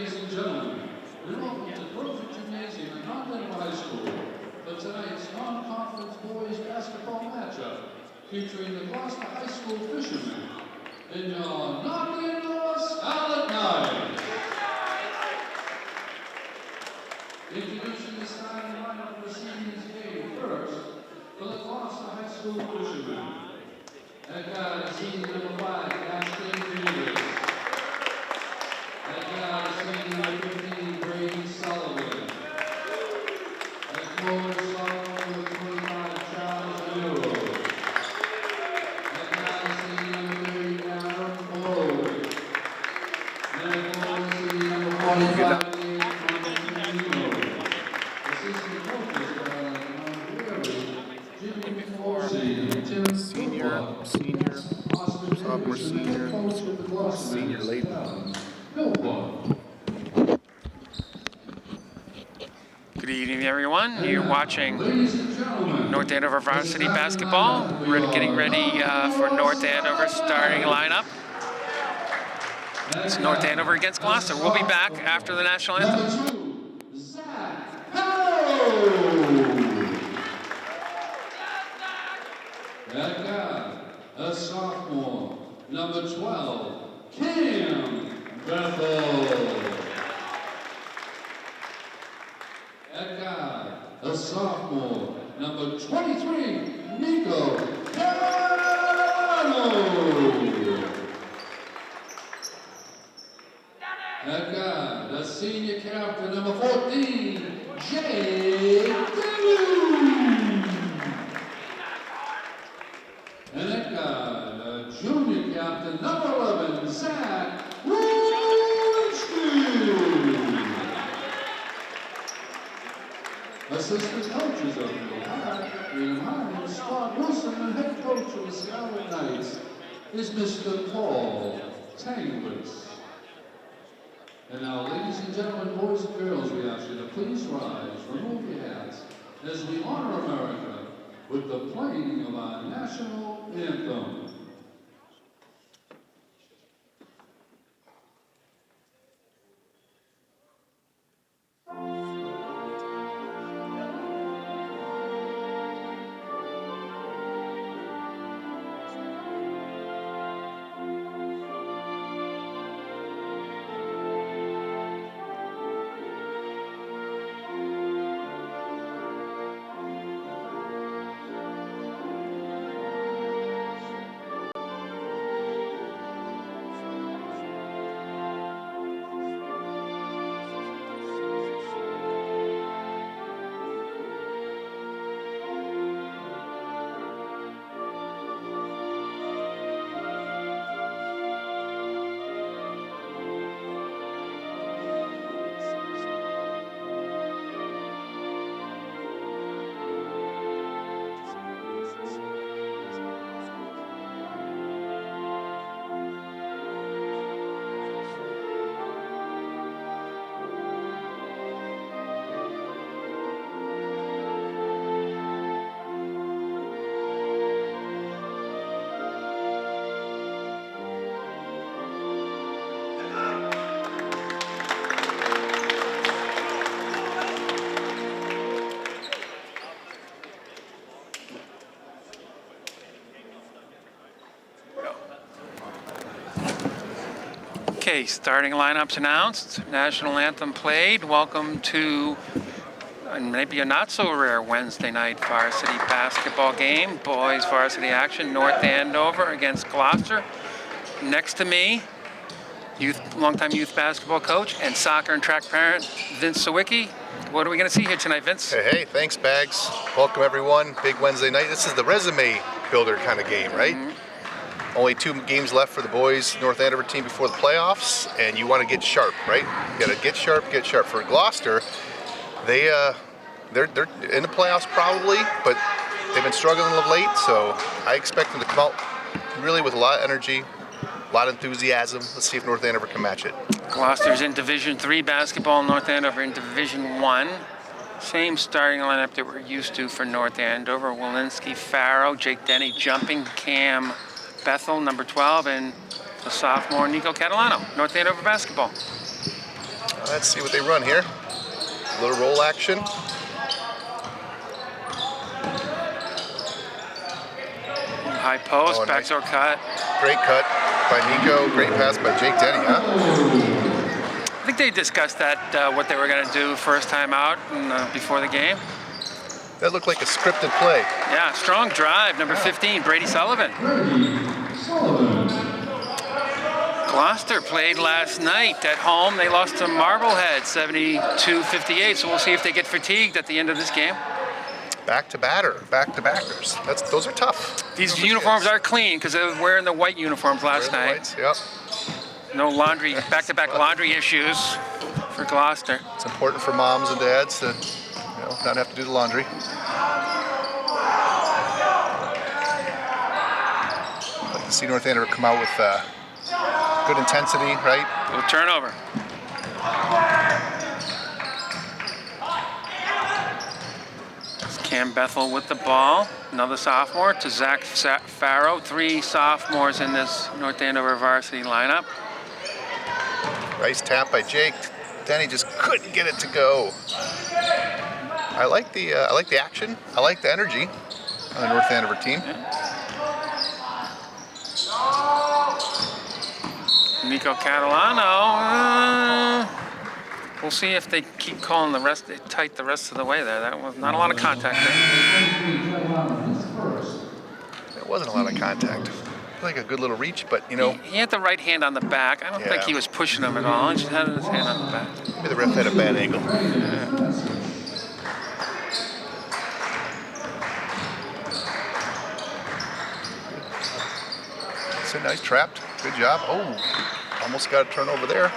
ladies and gentlemen, we're welcome to Perfect Gymnasium at Andover High School for tonight's non-conference boys basketball matchup featuring the Gloucester High School Fishermen in your non-indoor Scarlet Night. Introducing the starting lineup for seniors game first for the Gloucester High School Fishermen. That guy is senior number 5, Ashley Davis. That guy is senior number 15, Brady Sullivan. That forward sophomore number 25, Charles Nero. That guy is senior number 30, Aaron Boyd. And that forward senior number 45. Senior late. Good evening, everyone. You're watching North Andover Varsity basketball. We're getting ready for North Andover starting lineup. It's North Andover against Gloucester. We'll be back after the national anthem. That guy, a sophomore, number 12, Cam Bethel. That guy, a sophomore, number 23, Nico Carano. That guy, the senior captain, number 14, Jay Dillon. And that guy, the junior captain, number 11, Zach Winston. Assistant coaches of the High, Scott Wilson, and head coach of the Scarlet Knights is Mr. Paul Tanglis. And now, ladies and gentlemen, boys and girls, we ask you to please rise, remove your hats, as we honor America with the playing of our national anthem. Okay, starting lineups announced. National anthem played. Welcome to maybe a not so rare Wednesday night varsity basketball game. Boys varsity action. North Andover against Gloucester. Next to me, longtime youth basketball coach and soccer and track parent, Vince Sawicki. What are we going to see here tonight, Vince? Hey, thanks, Bags. Welcome, everyone. Big Wednesday night. This is the resume builder kind of game, right? Mm-hmm. Only 2 games left for the boys North Andover team before the playoffs, and you want to get sharp, right? You got to get sharp. For Gloucester, they're in the playoffs probably, but they've been struggling of late, so I expect them to come out really with a lot of energy, a lot of enthusiasm. Let's see if North Andover can match it. Gloucester's in Division III basketball, North Andover in Division I. Same starting lineup that we're used to for North Andover. Walensky, Farrow, Jake Denny jumping, Cam Bethel, number 12, and the sophomore Nico Catalano, North Andover basketball. Let's see what they run here. A little roll action. High post, Nice. backdoor cut. Great cut by Nico. Great pass by Jake Denny, huh? I think they discussed that, what they were going to do first time out and, before the game. That looked like a scripted play. Yeah, strong drive, number 15, Brady Sullivan. Gloucester played last night at home. They lost to Marblehead, 72-58. So we'll see if they get fatigued at the end of this game. Back to backers. Those are tough. These uniforms are clean because they were wearing the white uniforms last night. Whites, yep. No laundry, back-to-back laundry issues for Gloucester. It's important for moms and dads to, not have to do the laundry. I'd like to see North Andover come out with good intensity, right? Little turnover. It's Cam Bethel with the ball. Another sophomore to Zach Farrow. 3 sophomores in this North Andover varsity lineup. Nice tap by Jake. Denny just couldn't get it to go. I like the action. I like the energy on the North Andover team. Yeah. Nico Catalano. We'll see if they keep calling the rest tight the rest of the way there. That was not a lot of contact there. There wasn't a lot of contact. Like a good little reach, but He had the right hand on the back. I don't think he was pushing him at all. He just had his hand on the back. Maybe the ref had a bad angle. Yeah. It's a nice trapped. Good job. Oh, almost got a turnover there.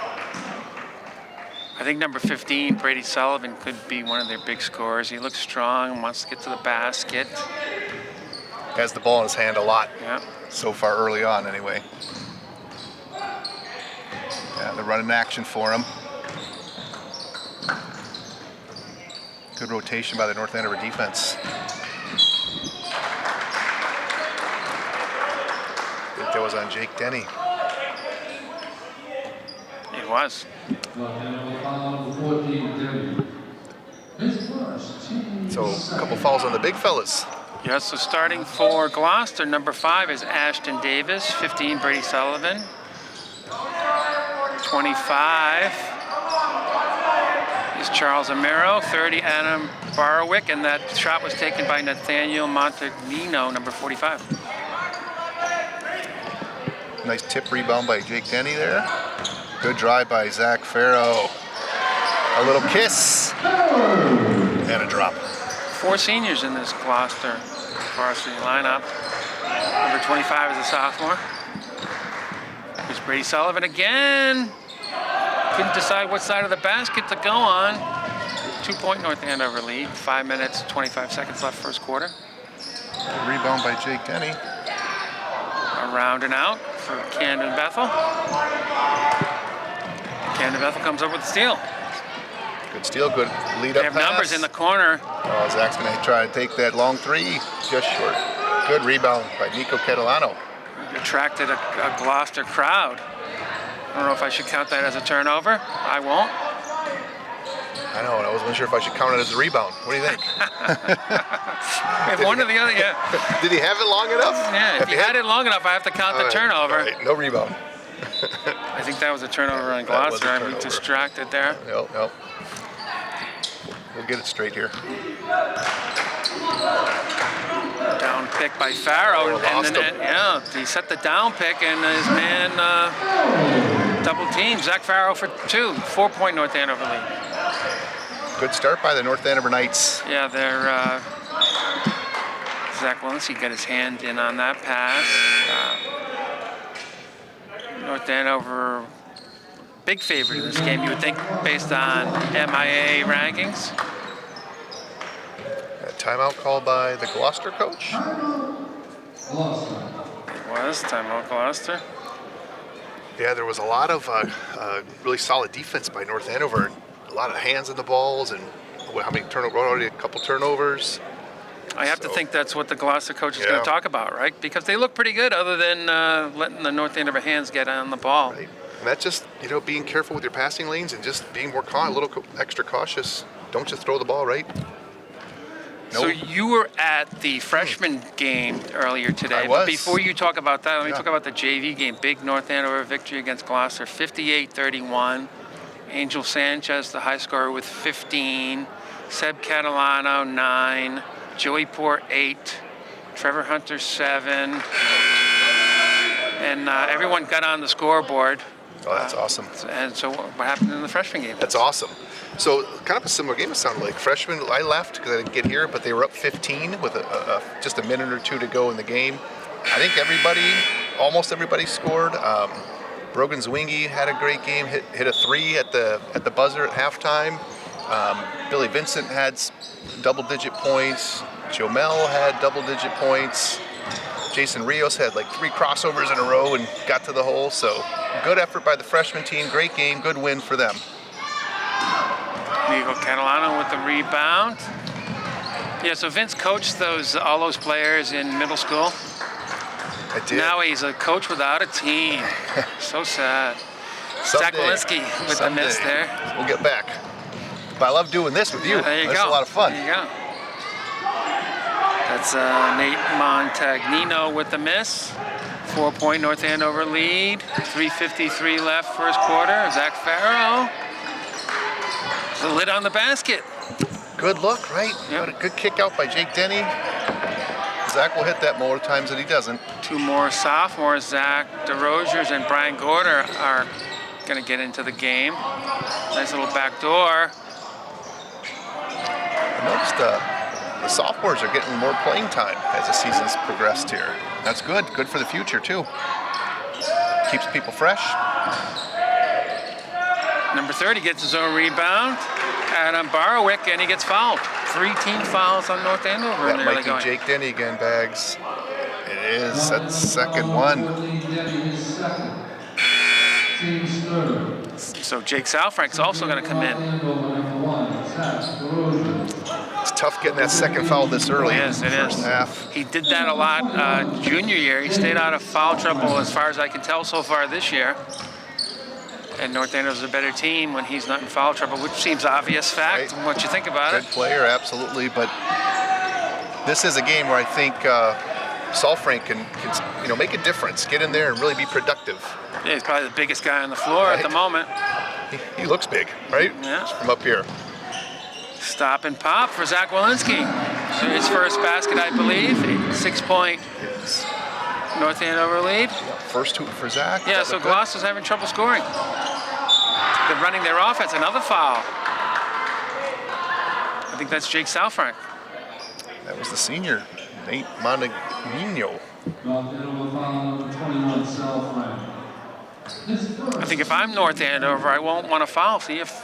I think number 15, Brady Sullivan, could be one of their big scorers. He looks strong, wants to get to the basket. Has the ball in his hand a lot. Yeah. So far early on, anyway. Yeah, they're running action for him. Good rotation by the North Andover defense. I think that was on Jake Denny. It was. So a couple fouls on the big fellas. Yeah, so starting for Gloucester, number 5 is Ashton Davis, 15, Brady Sullivan, 25 is Charles Amero, 30, Adam Barwick, and that shot was taken by Nathaniel Montagnino, number 45. Nice tip rebound by Jake Denny there. Good drive by Zach Farrow. A little kiss and a drop. 4 seniors in this Gloucester varsity lineup. Number 25 is a sophomore. Here's Brady Sullivan again. Couldn't decide what side of the basket to go on. 2-point North Andover lead. 5 minutes, 25 seconds left first quarter. Good rebound by Jake Denny. Around and out for Camden Bethel. Camden Bethel comes up with the steal. Good steal, good lead They up have pass. numbers in the corner. Oh, Zach's gonna try to take that long 3, just short. Good rebound by Nico Catalano. Attracted a Gloucester crowd. I don't know if I should count that as a turnover. I won't. I know, and I wasn't sure if I should count it as a rebound. What do you think? If one or the other, yeah. Did he have it long enough? Yeah, if you had it long enough, I have to count the turnover. All right, no rebound. I think that was a turnover on That was a Gloucester. I'm turnover. distracted there. Nope. We'll get it straight here. Down pick by Farrow. Lost him. He set the down pick, and his man double team. Zach Farrow for 2. 4-point North Andover lead. Good start by the North Andover Knights. Yeah, they're Zach Walensky got his hand in on that pass. North Andover, big favorite in this game, you would think, based on MIA rankings. A timeout called by the Gloucester coach. It was timeout Gloucester. Yeah, there was a lot of really solid defense by North Andover. A lot of hands on the balls, and how many turnovers? Already a couple turnovers. I have to think that's what the Gloucester coach is going to talk about, right? Because they look pretty good, other than letting the North Andover hands get on the ball. Right. And that's just, being careful with your passing lanes and just being more a little extra cautious. Don't just throw the ball, right? So you were at the freshman game earlier today. I was. But before you talk about that, let me Yeah. talk about the JV game. Big North Andover victory against Gloucester, 58-31. Angel Sanchez, the high scorer, with 15. Seb Catalano, 9. Joey Poor, 8. Trevor Hunter, 7. And everyone got on the scoreboard. Oh, that's awesome. And so what happened in the freshman game? That's awesome. So kind of a similar game it sounded like. Freshmen, I left because I didn't get here, but they were up 15 with just a minute or two to go in the game. I think almost everybody scored. Brogan Zwingy had a great game, hit a 3 at the buzzer at halftime. Billy Vincent had double-digit points. Jomel had double-digit points. Jason Rios had like 3 crossovers in a row and got to the hole. So good effort by the freshman team. Great game. Good win for them. Diego Catalano with the rebound. Yeah, so Vince coached all those players in middle school. I did. Now he's a coach without a team. So sad. Zach Walensky with the miss there. We'll get back. But I love doing this with you. Yeah, there you That's go. a lot of fun. There you go. That's Nate Montagnino with the miss. 4-point North Andover lead. 3:53 left first quarter. Zach Farrow. The lid on the basket. Good look, right? Yep. Got a good kick out by Jake Denny. Zach will hit that more times than he doesn't. 2 more sophomores, Zach DeRosiers and Brian Gorder, are going to get into the game. Nice little back door. I noticed the sophomores are getting more playing time as the season's progressed here. That's good. Good for the future, too. Keeps people fresh. Number 30 gets his own rebound. Adam Barwick, and he gets fouled. 3 team fouls on North Andover. That might be Jake Denny again, Bags. It is. That's the second one. So Jake Salfrank's also going to come in. It's tough getting that second foul this early. Yes, it First is. half. He did that a lot junior year. He stayed out of foul trouble as far as I can tell so far this year. And North Andover's a better team when he's not in foul trouble, which seems obvious fact Right. once you think about Good it. player, absolutely. But this is a game where I think Salfrank can make a difference, get in there and really be productive. Yeah, he's probably the biggest guy on the floor Right. at the moment. He looks big, right? Yeah. From up here. Stop and pop for Zach Walensky. His first basket, I believe. 6-point North Andover lead. First hoop for Zach. Yeah, That so looked good. Gloucester's having trouble scoring. They're running their offense. Another foul. I think that's Jake Salfrank. That was the senior, Nate Montagnino. I think if I'm North Andover, I won't want to foul. See if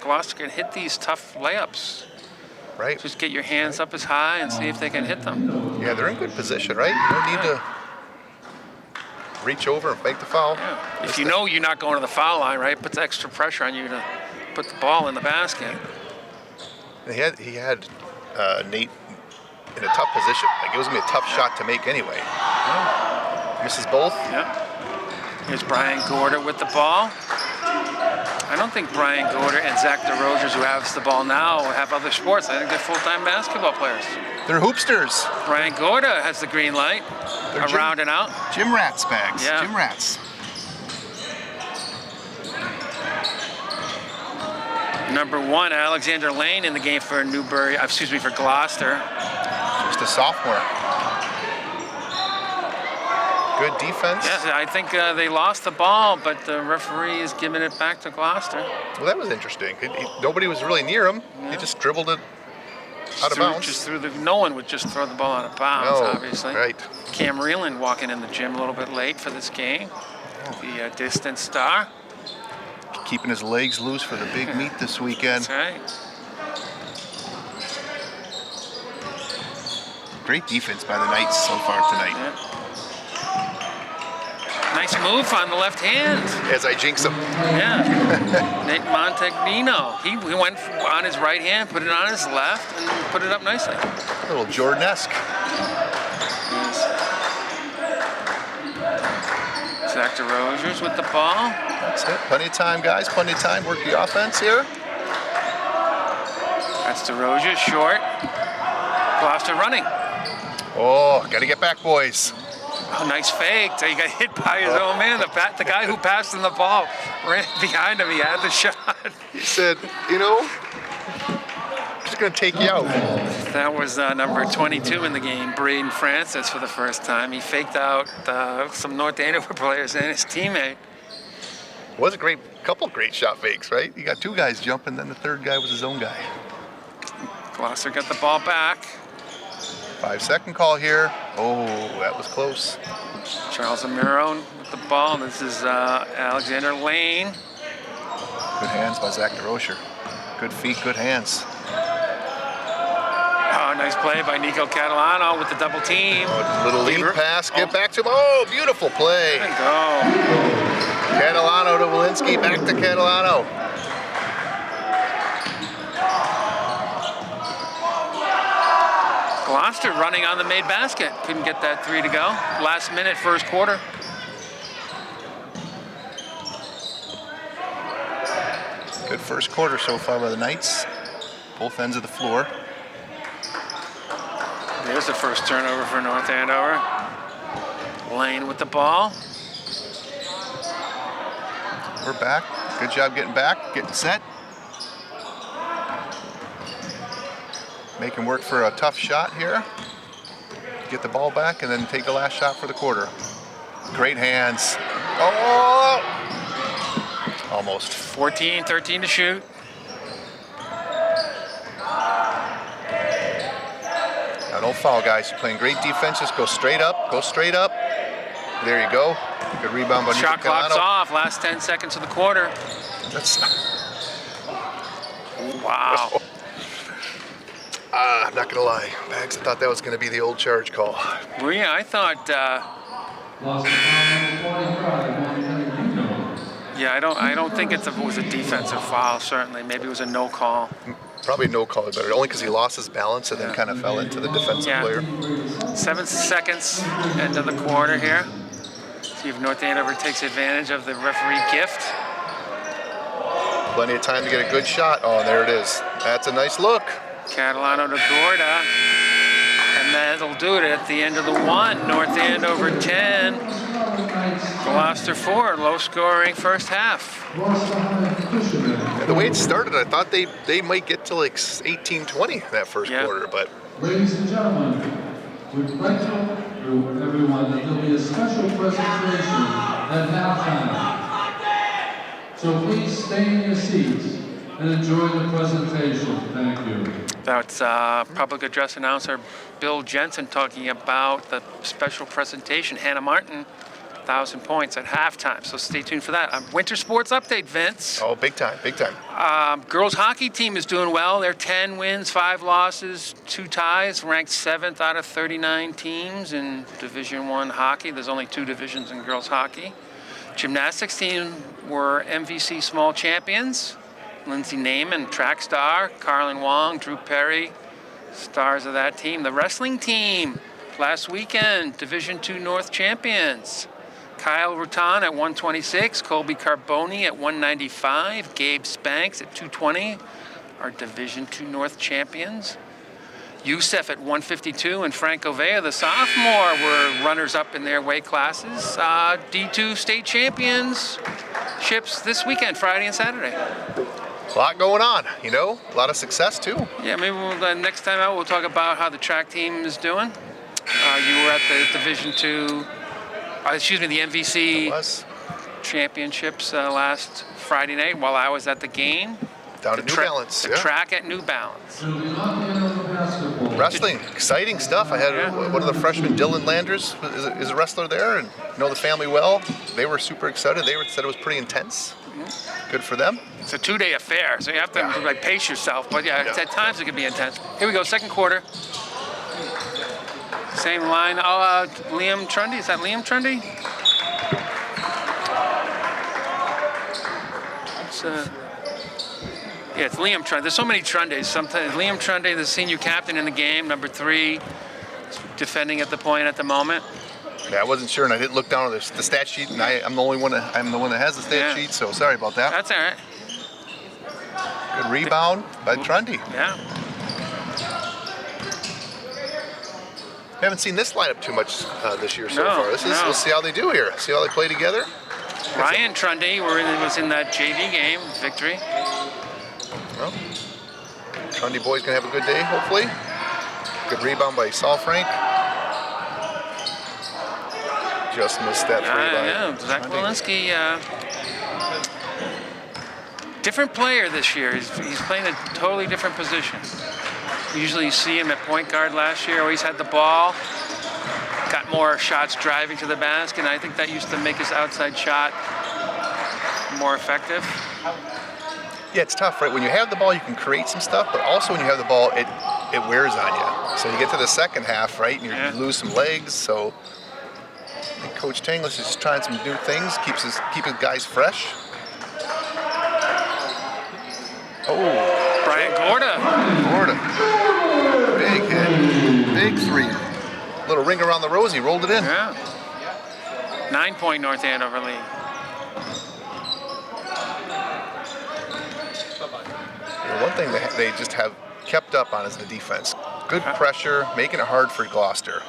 Gloucester can hit these tough layups. Right? Just get your hands up as high and see if they can hit them. Yeah, they're in good position, right? You don't need to reach over and make the foul. Yeah. If you know you're not going to the foul line, right, it puts extra pressure on you to put the ball in the basket. He had Nate in a tough position. Like, it was going to be a tough shot to make anyway. Misses both. Yeah. Here's Brian Gorder with the ball. I don't think Brian Gorder and Zach DeRosiers, who has the ball now, have other sports. I think they're full-time basketball players. They're hoopsters. Brian Gorder has the green light. They're Around and out. Gym rats, Bags. Yeah. Gym rats. Number 1, Alexander Lane in the game for for Gloucester. Just a sophomore. Good defense. Yes, I think they lost the ball, but the referee is giving it back to Gloucester. Well, that was interesting. Nobody was really near him. Yeah. He just dribbled it out of bounds. No one would just throw the ball out of bounds, obviously. Right. Cam Reeland walking in the gym a little bit late for this game. The distant star. Keeping his legs loose for the big meet this weekend. That's right. Great defense by the Knights so far tonight. Yeah. Nice move on the left hand. As I jinx him. Yeah. Nate Montagnino. He went on his right hand, put it on his left, and put it up nicely. A little Jordan-esque. Zach DeRosiers with the ball. That's it. Plenty of time, guys. Plenty of time. Work the offense here. That's DeRozier, short. Gloucester running. Oh, got to get back, boys. Oh, nice fake. So he got hit by his own man. The guy who passed him the ball ran behind him. He had the shot. He said, you know, just going to take you out. That was number 22 in the game, Braden Francis, for the first time. He faked out some North Andover players and his teammate. It was a couple great shot fakes, right? You got two guys jumping, then the third guy was his own guy. Gloucester got the ball back. 5-second call here. Oh, that was close. Charles Amiro with the ball. This is Alexander Lane. Good hands by Zach DeRozier. Good feet, good hands. Oh, nice play by Nico Catalano with the double team. Oh, little lead pass, get back to him. Oh, beautiful play. There you go. Catalano to Walensky, back to Catalano. Gloucester running on the made basket. Couldn't get that three to go. Last minute, first quarter. Good first quarter so far by the Knights. Both ends of the floor. There's the first turnover for North Andover. Lane with the ball. We're back. Good job getting back, getting set. Making work for a tough shot here. Get the ball back and then take the last shot for the quarter. Great hands. Oh! Almost. 14-13 to shoot. Now don't foul, guys. You're playing great defense. Just go straight up. Go straight up. There you go. Good rebound by Shot Nico clock's Catalano. off. Last 10 seconds of the quarter. That's... Wow. I'm not gonna lie, Bags. I thought that was gonna be the old charge call. Well, yeah, I thought. Yeah, I don't think it was a defensive foul. Certainly, maybe it was a no call. Probably no call it better, only because he lost his balance and then kind of fell into the defensive player. 7 seconds into the quarter here. See if North Andover takes advantage of the referee gift. Plenty of time to get a good shot. Oh, there it is. That's a nice look. Catalano to Gorda. And that'll do it at the end of the one. North Andover 10. Gloucester 4. Low scoring first half. And the way it started, I thought they might get to like 18-20 that first quarter, but. Ladies and gentlemen, we'd like to inform everyone that there'll be a special presentation at halftime. So please stay in your seats and enjoy the presentation. Thank you. That's public address announcer Bill Jensen talking about the special presentation. Hannah Martin, 1,000 points at halftime. So stay tuned for that. Winter sports update, Vince. Oh, big time, big time. Girls hockey team is doing well. They're 10 wins, 5 losses, 2 ties, ranked 7th out of 39 teams in Division I hockey. There's only 2 divisions in girls hockey. Gymnastics team were MVC small champions. Lindsay Naiman, track star, Carlin Wong, Drew Perry, stars of that team. The wrestling team, last weekend, Division II North champions. Kyle Rutan at 126, Colby Carboni at 195, Gabe Spanks at 220, our Division II North champions. Youssef at 152 and Frank Ovea, the sophomore, were runners-up in their weight classes. D2 state championships this weekend, Friday and Saturday. A lot going on, you know, a lot of success too. Yeah, maybe next time out we'll talk about how the track team is doing. You were at the Division II, the MVC championships last Friday night while I was at the game. Down at New Balance. The track at New Balance. Wrestling, exciting stuff. I had one of the freshmen, Dylan Landers, is a wrestler there and know the family well. They were super excited. They said it was pretty intense. Good for them. It's a 2-day affair, so you have to pace yourself. But at times it can be intense. Here we go, second quarter. Same line. Oh, Liam Trundy. Is that Liam Trundy? Yeah, it's Liam Trundy. There's so many Trundys. Sometimes Liam Trundy, the senior captain in the game, number 3, defending at the point at the moment. Yeah, I wasn't sure, and I didn't look down at the stat sheet, and I'm the one that has the stat sheet, so sorry about that. That's all right. Good rebound by Trundy. Yeah. Haven't seen this lineup too much this year so No, far. no. We'll see how they do here. See how they play together. Ryan Trundy was in that JV game, victory. Well, Trundy boy's gonna have a good day, hopefully. Good rebound by Saul Frank. Just missed that three by Zach Trundy. Walensky, different player this year. He's playing a totally different position. Usually you see him at point guard last year, always had the ball. Got more shots driving to the basket, and I think that used to make his outside shot more effective. Yeah, it's tough, right? When you have the ball, you can create some stuff, but also when you have the ball, it wears on you. So you get to the second half, right, and you lose some legs. So I think Coach Tanglis is just trying some new things, keep his guys fresh. Oh, Brian Gorda. Big hit, big three. Little ring around the rosy, rolled it in. Yeah. 9-point North Andover lead. One thing they just have kept up on is the defense. Good pressure, making it hard for Gloucester.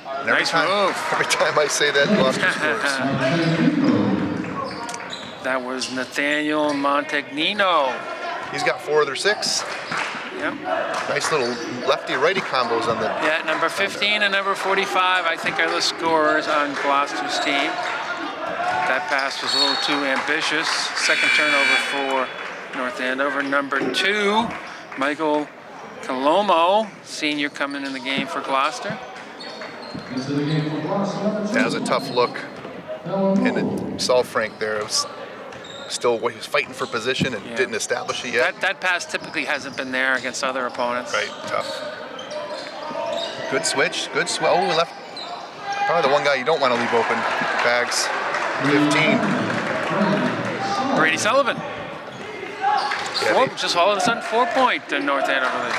And Nice move. Every time I say that, Gloucester scores. That was Nathaniel Montagnino. He's got 4 of their 6. Yep. Nice little lefty-righty combos on the. Yeah, number 15 and number 45, I think, are the scorers on Gloucester's team. That pass was a little too ambitious. Second turnover for North Andover. Number 2, Michael Colomo, senior, coming in the game for Gloucester. That was a tough look. And Saul Frank there was still, he was fighting for position and didn't establish it yet. That pass typically hasn't been there against other opponents. Right, tough. Good switch, good switch. Oh, left. Probably the one guy you don't want to leave open. Bags, 15. Brady Sullivan. Yeah, Just all of a sudden 4-point in North Andover.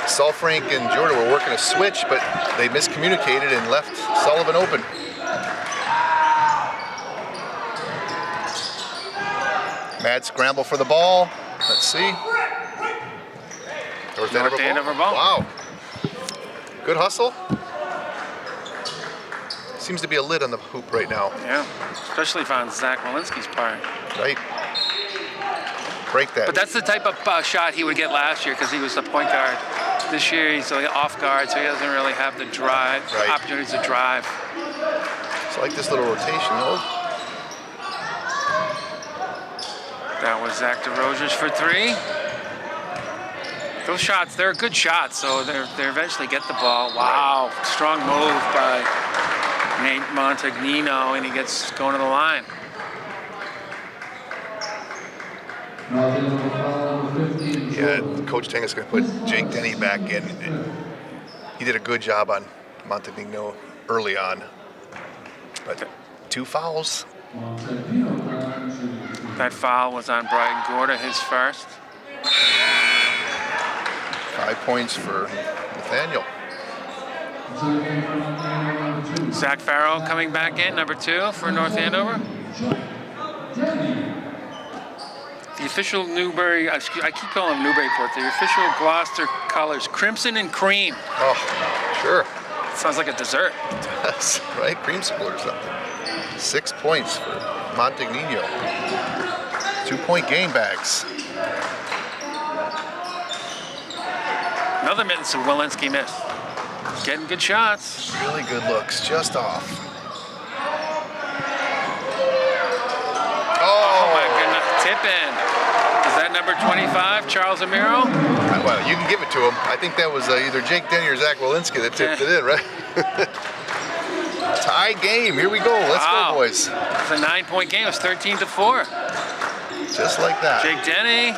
Saul Frank and Jordan were working a switch, but they miscommunicated and left Sullivan open. Mad scramble for the ball. Let's see. North Andover ball. Wow. Good hustle. Seems to be a lid on the hoop right now. Yeah, especially on Zach Walensky's part. Right. Break that. But that's the type of shot he would get last year because he was the point guard. This year he's off guard, so he doesn't really have the drive, opportunities to drive. It's like this little rotation, though. That was Zach DeRosiers for 3. Those shots, they're good shots, so they eventually get the ball. Wow, strong move by Nate Montagnino, and he gets going to the line. Yeah, Coach Tang is going to put Jake Denny back in. He did a good job on Montagnino early on. But 2 fouls. That foul was on Brian Gorda, his first. 5 points for Nathaniel. Zach Farrell coming back in, number 2 for North Andover. The official Newbury, I keep calling them Newburyport, the official Gloucester colors, crimson and cream. Oh, sure. Sounds like a dessert. That's right, creamsicle or something. 6 points for Montagnino. 2-point game bags. Another mittens to Walensky missed. Getting good shots. Really good looks, just off. Oh my goodness, tip in. Is that number 25, Charles Amiro? Well, you can give it to him. I think that was either Jake Denny or Zach Walensky that tipped it in, right? Tie game, here we go. Let's go, boys. It's a 9-point game, it's 13-4. Just like that. Jake Denny.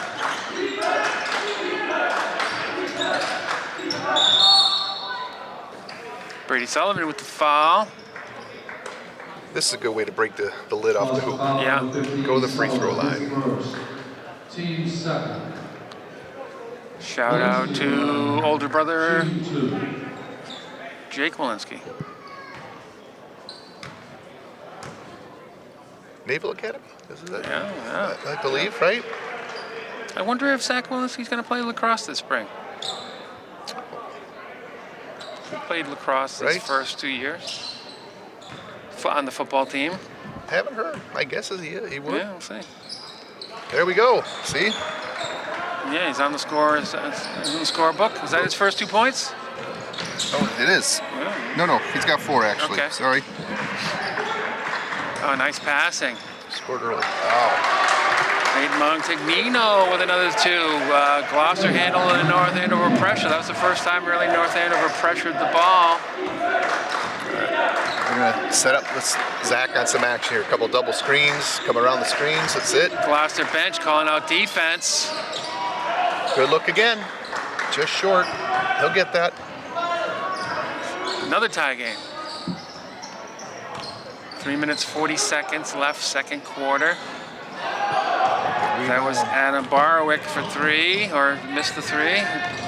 Brady Sullivan with the foul. This is a good way to break the lid off the hoop. Yeah. Go to the free throw line. Team 7. Shout out to older brother Jake Walensky. Naval Academy. Is it? Yeah. I believe, right? I wonder if Zach Walensky's going to play lacrosse this spring. He played lacrosse his first 2 years on the football team. Haven't heard. My guess is he would. Yeah, we'll see. There we go. See? Yeah, he's on the scorebook. Is that his first 2 points? Oh, it is. Yeah. No, he's got 4 actually. Okay. Sorry. Oh, nice passing. Scored early. Oh. Nate Montagnino with another 2. Gloucester handling North Andover pressure. That was the first time really North Andover pressured the ball. We're gonna set up Zach on some action here. A couple double screens, come around the screens. That's it. Gloucester bench calling out defense. Good look again. Just short. He'll get that. Another tie game. 3 minutes 40 seconds left, second quarter. That was Anna Barwick for 3, or missed the 3.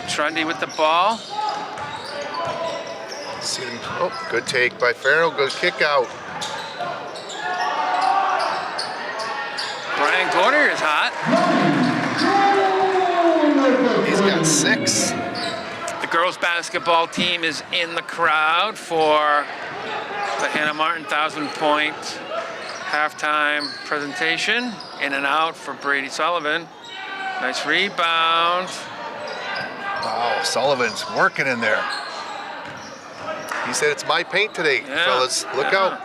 Trundy with the ball. See them. Oh, good take by Farrell. Good kick out. Brian Gorder is hot. He's got 6. The girls basketball team is in the crowd for the Hannah Martin 1,000-point halftime presentation. In and out for Brady Sullivan. Nice rebound. Wow, Sullivan's working in there. He said, "It's my paint today, fellas. Look out."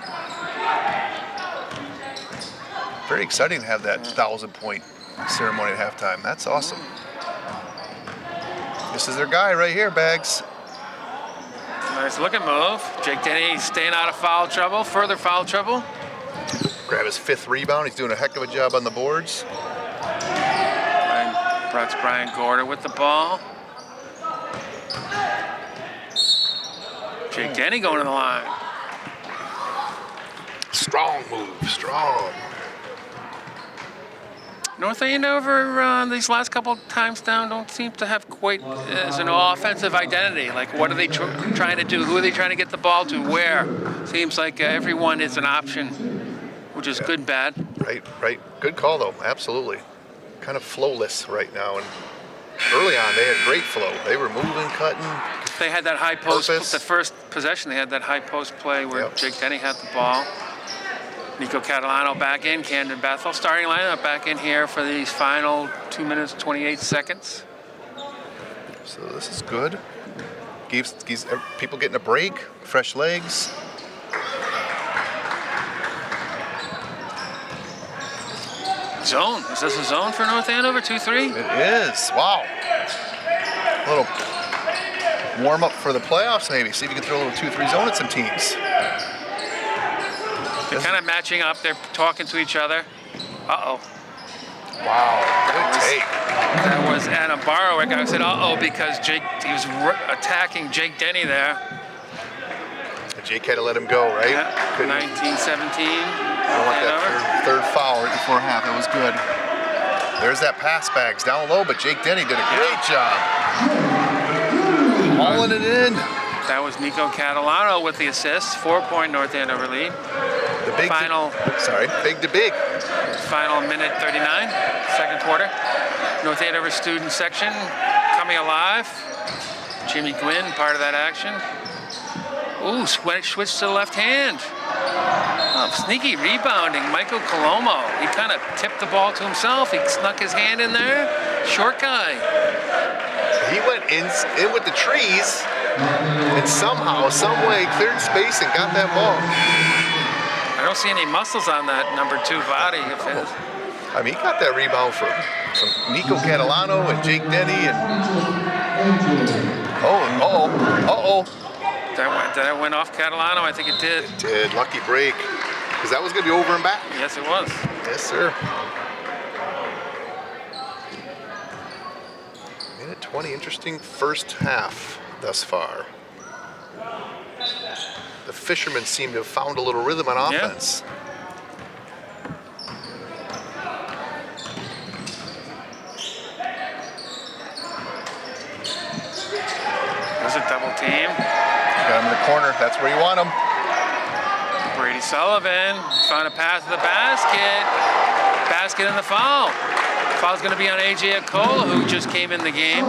Very exciting to have that 1,000-point ceremony at halftime. That's awesome. This is their guy right here, Bags. Nice looking move. Jake Denny staying out of foul trouble, further foul trouble. Grab his 5th rebound. He's doing a heck of a job on the boards. Brian Gorder with the ball. Jake Denny going to the line. Strong move, strong. North Andover, these last couple times down, don't seem to have quite as an offensive identity. Like, what are they trying to do? Who are they trying to get the ball to? Where? Seems like everyone is an option, which is good, bad. Right. Good call, though. Absolutely. Kind of flowless right now. And early on, they had great flow. They were moving, cutting. They had that high post. Purpose. The first possession, they had that high post play where Jake Denny had the ball. Nico Catalano back in, Camden Bethel starting lineup back in here for these final 2 minutes, 28 seconds. So this is good. Gives people getting a break, fresh legs. Zone. Is this a zone for North Andover, 2-3? It is. Wow. A little warm up for the playoffs, maybe. See if you can throw a little 2-3 zone at some teams. They're kind of matching up. They're talking to each other. Uh-oh. Wow, good take. That was Anna Barwick. I said uh-oh because he was attacking Jake Denny there. Jake had to let him go, right? Yeah, 19-17. I want that third foul right before half. That was good. There's that pass, Bags down low, but Jake Denny did a great job. Hauling it in. That was Nico Catalano with the assist. 4-point North Andover lead. The big big to big. Final minute 39, second quarter. North Andover student section coming alive. Jimmy Gwynn, part of that action. Ooh, switch to the left hand. Oh, sneaky rebounding, Michael Colomo. He kind of tipped the ball to himself. He snuck his hand in there. Short guy. He went in with the trees and somehow, some way, cleared space and got that ball. I don't see any muscles on that number 2 body of his. I mean, he got that rebound from Nico Catalano and Jake Denny and uh-oh. That went off Catalano. I think it did. It did. Lucky break. Because that was going to be over and back. Yes, it was. Yes, sir. Minute 20. Interesting first half thus far. The Fishermen seem to have found a little rhythm on offense. There's a double team. Got him in the corner. That's where you want him. Brady Brady Sullivan found a pass to the basket. Basket and the foul. Foul's going to be on AJ Acola, who just came in the game.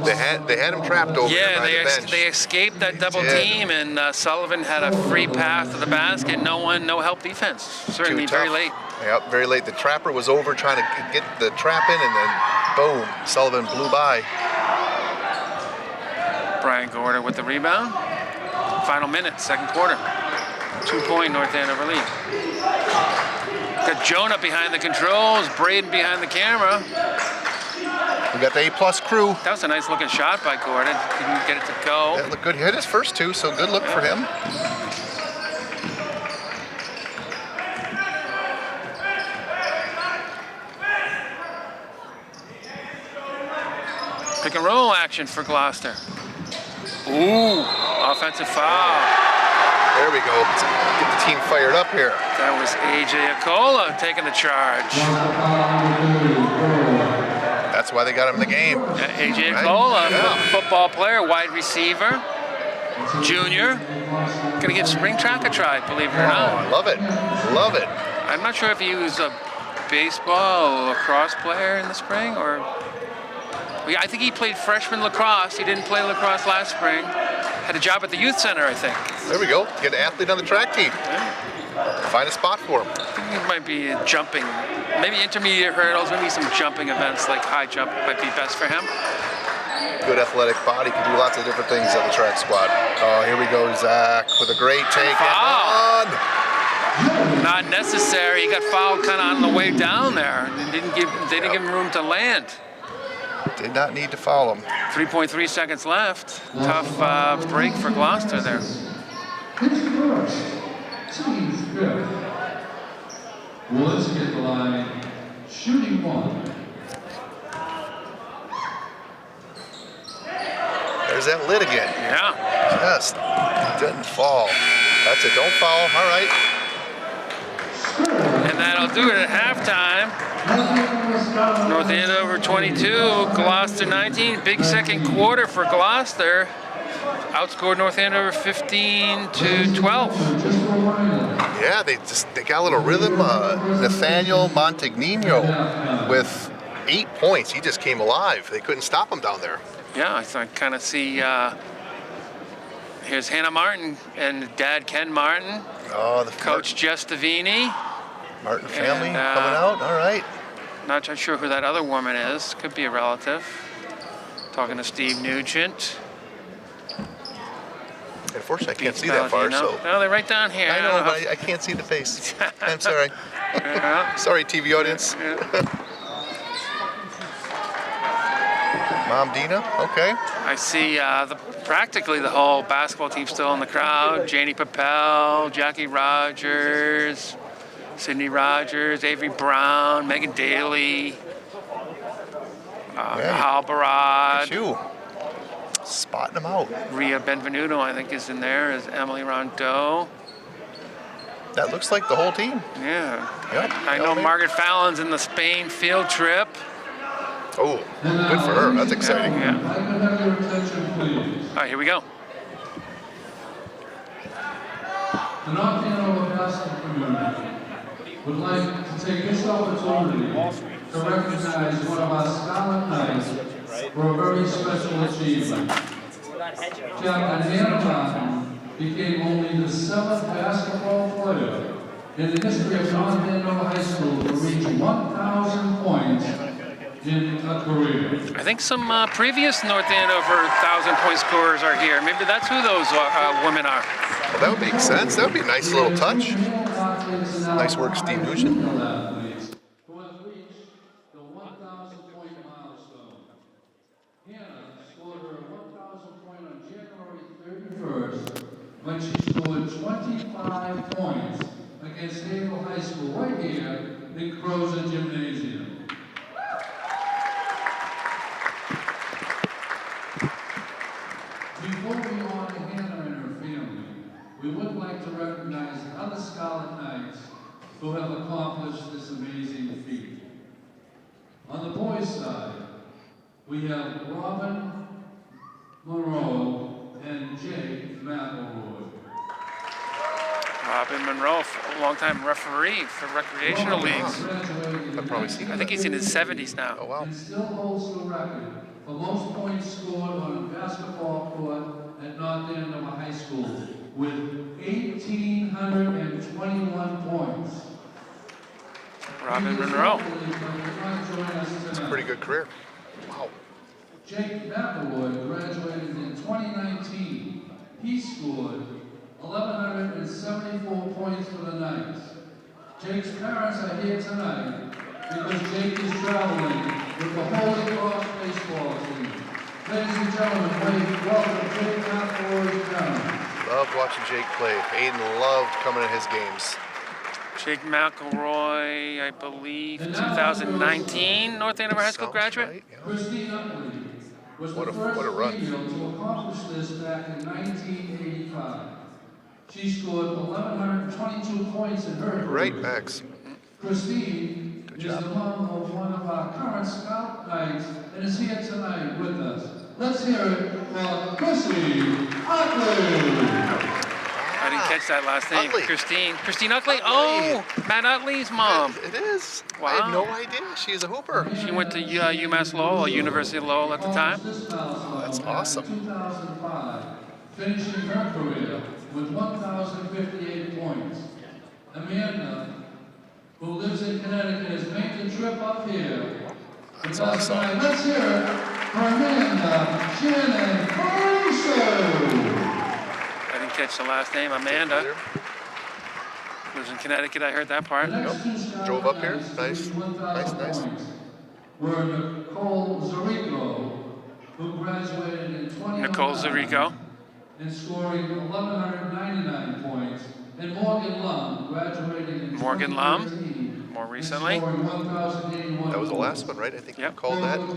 They had him trapped over there by the bench. They escaped that double team, and Sullivan had a free pass to the basket. No help defense. Certainly very late. Yep, very late. The trapper was over trying to get the trap in, and then boom, Sullivan blew by. Brian Gorder with the rebound. Final minute, second quarter. 2-point North Andover lead. Got Jonah behind the controls, Braden behind the camera. We got the A+ crew. That was a nice looking shot by Gordon. Didn't get it to go. That looked good. He hit his first two, so good look for him. Pick and roll action for Gloucester. Ooh, offensive foul. There we go. Let's get the team fired up here. That was AJ Acola taking the charge. That's why they got him in the game. Yeah, AJ Acola, football player, wide receiver, junior. Gonna give spring track a try, believe it or not. Love it. Love it. I'm not sure if he was a baseball or lacrosse player in the spring, or I think he played freshman lacrosse. He didn't play lacrosse last spring. Had a job at the youth center, I think. There we go. Get an athlete on the track team. Find a spot for him. I think he might be jumping, maybe intermediate hurdles, maybe some jumping events like high jump might be best for him. Good athletic body, can do lots of different things on the track squad. Oh, here we go, Zach, with a great take. Foul. Not necessary. He got fouled kind of on the way down there. They didn't give him room to land. Did not need to foul him. 3.3 seconds left. Tough break for Gloucester there. Woods get the line, shooting one. There's that lid again. Yeah. Just didn't fall. That's it, don't foul, all right. And that'll do it at halftime. North Andover 22, Gloucester 19. Big second quarter for Gloucester. Outscored North Andover 15-12. Yeah, they got a little rhythm. Nathaniel Montagnino with 8 points. He just came alive. They couldn't stop him down there. Yeah, I kind of see. Here's Hannah Martin and Dad Ken Martin. Oh, the Coach Jess Davini. Martin family coming out. All right. Not sure who that other woman is. Could be a relative. Talking to Steve Nugent. Unfortunately, I can't see that far, so. No, they're right down here. I know, but I can't see the face. I'm sorry. Sorry, TV audience. Mom Dina, okay. I see practically the whole basketball team still in the crowd. Janie Papel, Jackie Rogers, Sydney Rogers, Avery Brown, Megan Daly, Hal Barad. You spotting them out. Ria Benvenuto, I think, is in there, as Emily Rondeau. That looks like the whole team. Yeah. Yep. I know Margaret Fallon's in the Spain field trip. Oh, good for her. That's exciting. Yeah. All right, here we go. The North Andover basketball community would like to take this opportunity to recognize one of our Scarlet Knights for a very special achievement. Captain Hannah Martin became only the 7th basketball player in the history of North Andover High School to reach 1,000 points in a career. I think some previous North Andover 1,000-point scorers are here. Maybe that's who those women are. Well, that would make sense. That would be a nice little touch. Nice work, Steve Nugent. Who has reached the 1,000-point milestone. Hannah scored her 1,000 point on January 31st when she scored 25 points against Naval High School right here in Crozer Gymnasium. Before we honor Hannah and her family, we would like to recognize other Scarlet Knights who have accomplished this amazing feat. On the boys' side, we have Robin Monroe and Jake McElroy. Robin Monroe, a longtime referee for recreational leagues. I've probably seen I think he's in his 70s now. Oh, wow. And still holds the record for most points scored on a basketball court at North Andover High School with 1,821 points. Robin Monroe. It's a pretty good career. Wow. Jake McElroy graduated in 2019. He scored 1,174 points for the Knights. Jake's parents are here tonight because Jake is traveling with the Holy Cross baseball team. Ladies and gentlemen, welcome Jake McElroy's parents. Loved watching Jake play. Aiden loved coming to his games. Jake McElroy, I believe, 2019 North Andover High School Sounds graduate. right, yeah. Christine Utley was What the a first run. female to accomplish this back in 1985. She scored 1,122 points in her career. Right backs. Christine Good is job. the mom of one of our current Scout Knights and is here tonight with us. Let's hear it for Christine Utley. I didn't catch that last name. Utley. Christine Utley. Oh, Matt Utley's mom. It is. Wow. I had no idea. She is a hooper. She went to UMass Lowell, or University of Lowell at the time. That's awesome. 2005, finishing her career with 1,058 points. Amanda, who lives in Connecticut, has made the trip up here. That's Because awesome. tonight, let's hear it for Amanda Shannon Caruso. I didn't catch the last name. Amanda lives in Connecticut. I heard that part. Drove up here. Nice. Nice. Were Nicole Zarico, who graduated in 2009. Nicole Zarico. And scoring 1,199 points. And Morgan Lum, graduating in Morgan Lum, 2013, more recently. scoring 1,081 That was the points. last one, right? I think Yep. you called that. And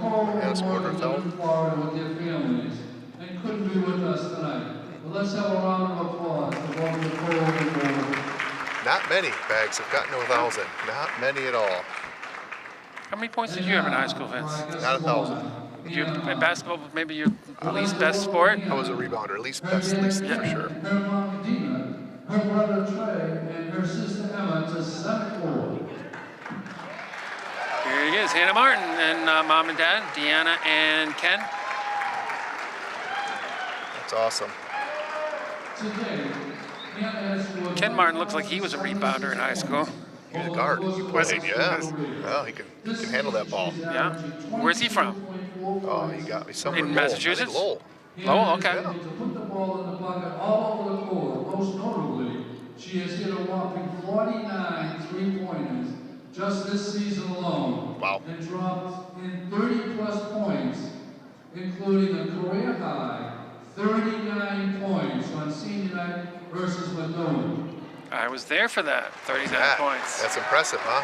scored her in thousand. Florida with their families and couldn't be with us tonight. But let's have a round of applause for both Nicole and Morgan. Not many bags have gotten to 1,000. Not many at all. How many points did you have in high school, Vince? Not 1,000. You in basketball, maybe your least best sport? I was a rebounder, at least for sure. Her mom Dina, her brother Trey, and her sister Emma to center court. Here he is, Hannah Martin and mom and dad, Deanna and Ken. That's awesome. Today, Hannah has scored Ken Martin looks like he was a rebounder in high school. He was a guard. He played, yeah. Well, he can handle that ball. Yeah. Where's he from? Oh, he got me somewhere. In Lowell. I Massachusetts? think Lowell. Lowell, okay. To put the ball in the bucket all over the court. Most notably, she has hit a whopping 49 three-pointers just this season alone. Wow. And dropped in 30-plus points, including a career high 39 points on senior night versus Madonna. I was there for that, 39 points. That's impressive, huh?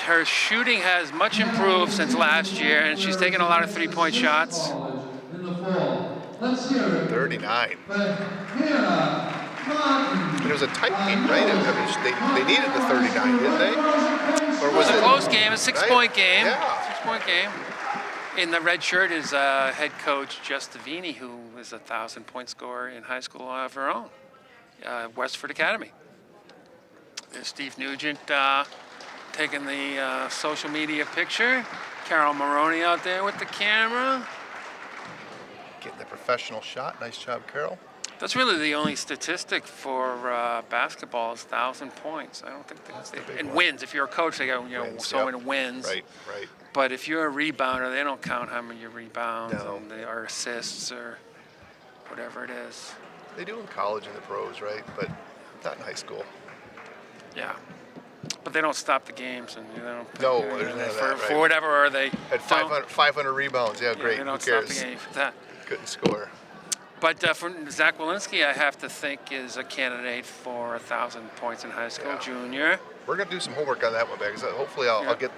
Her shooting has much improved since last year, and she's taken a lot of three-point shots. In the fall. Let's hear it. 39. for Hannah Martin. It was a tight game, right? I mean, they needed the 39, didn't they? Or It was a close game, a six-point Right? game. Yeah. Six-point game. In the red shirt is head coach Jess Davini, who is a 1,000-point scorer in high school of her own, Westford Academy. There's Steve Nugent taking the social media picture. Carol Maroney out there with the camera. Getting the professional shot. Nice job, Carol. That's really the only statistic for basketball is 1,000 points. I don't think That's the big and one. wins. If you're a coach, they go, Wins, so yep. many wins. Right. But if you're a rebounder, they don't count how many rebounds No. and they are assists or whatever it is. They do in college and the pros, right? But not in high school. Yeah. But they don't stop the games and they don't. No, there's none of that, for right. whatever, or they Had 500 rebounds. Yeah, great. They Who don't stop the cares? game for that. Couldn't score. But for Zach Walensky, I have to think is a candidate for 1,000 points in high school, Yeah. junior. We're going to do some homework on that one, because hopefully I'll get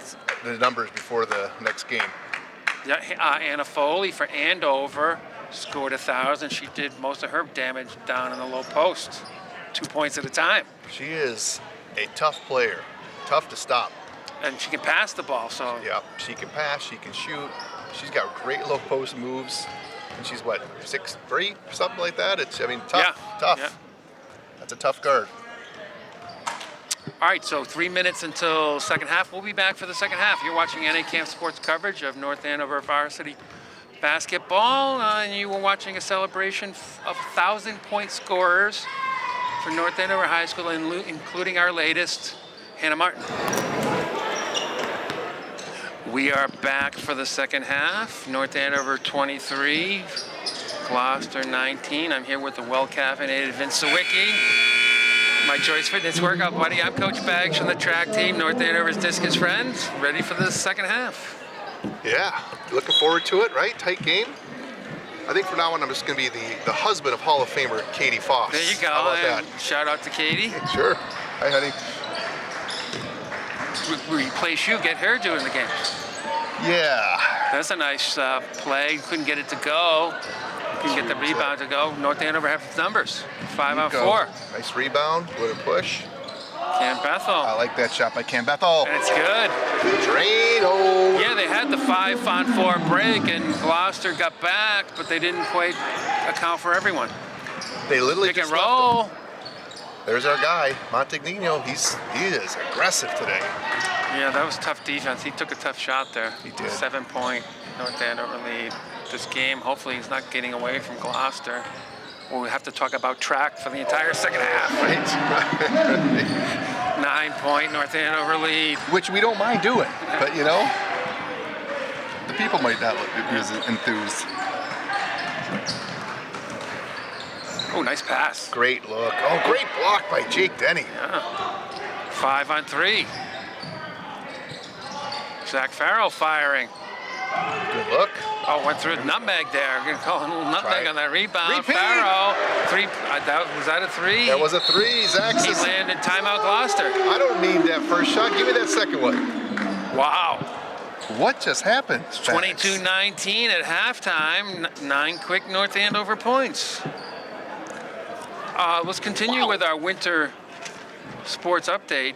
the numbers before the next game. Yeah, Anna Foley for Andover scored 1,000. She did most of her damage down in the low post, 2 points at a time. She is a tough player, tough to stop. And she can pass the ball, so Yeah, she can pass, she can shoot. She's got great low post moves. And she's what, 6'3", something like that? It's, I mean, tough, tough. Yeah. That's a tough guard. All right, so 3 minutes until second half. We'll be back for the second half. You're watching NA Camp Sports coverage of North Andover Varsity basketball, and you were watching a celebration of 1,000-point scorers for North Andover High School, including our latest, Hannah Martin. We are back for the second half. North Andover 23, Gloucester 19. I'm here with the well-caffeinated Vince Sawicki. My Choice Fitness workout buddy. I'm Coach Baggs from the track team, North Andover's Discus Friends. Ready for the second half. Yeah, looking forward to it, right? Tight game. I think from now on I'm just going to be the husband of Hall of Famer Katie Foss. There you go. How about that? Shout out to Katie. Sure. Hi, honey. Replace you, get her doing the game. Yeah. That's a nice play. Couldn't get it to go. Couldn't get the rebound to go. North Andover have numbers. 5 on 4. Nice rebound. What a push. Cam Bethel. I like that shot by Cam Bethel. And it's good. Drano. Yeah, they had the 5 on 4 break, and Gloucester got back, but they didn't quite account for everyone. They literally Pick just and roll. left him. There's our guy, Montagnino. He is aggressive today. Yeah, that was tough defense. He took a tough shot there. He did. 7-point North Andover lead. This game, hopefully he's not getting away from Gloucester. We'll have to talk about track for the entire second half. Right. 9-point North Andover lead. Which we don't mind doing, but you know, the people might not be as enthused. Oh, nice pass. Great look. Oh, great block by Jake Denny. Yeah. 5 on 3. Zach Farrell firing. Good look. Oh, went through nutmeg there. We're going to call it a little nutmeg on that rebound. Repeat. Farrell, 3. Was that a 3? That was a 3. Zach He landed timeout Gloucester. I don't need that first shot. Give me that second one. Wow. What just happened? 22-19 at halftime. 9 quick North Andover points. Let's continue with our winter sports update.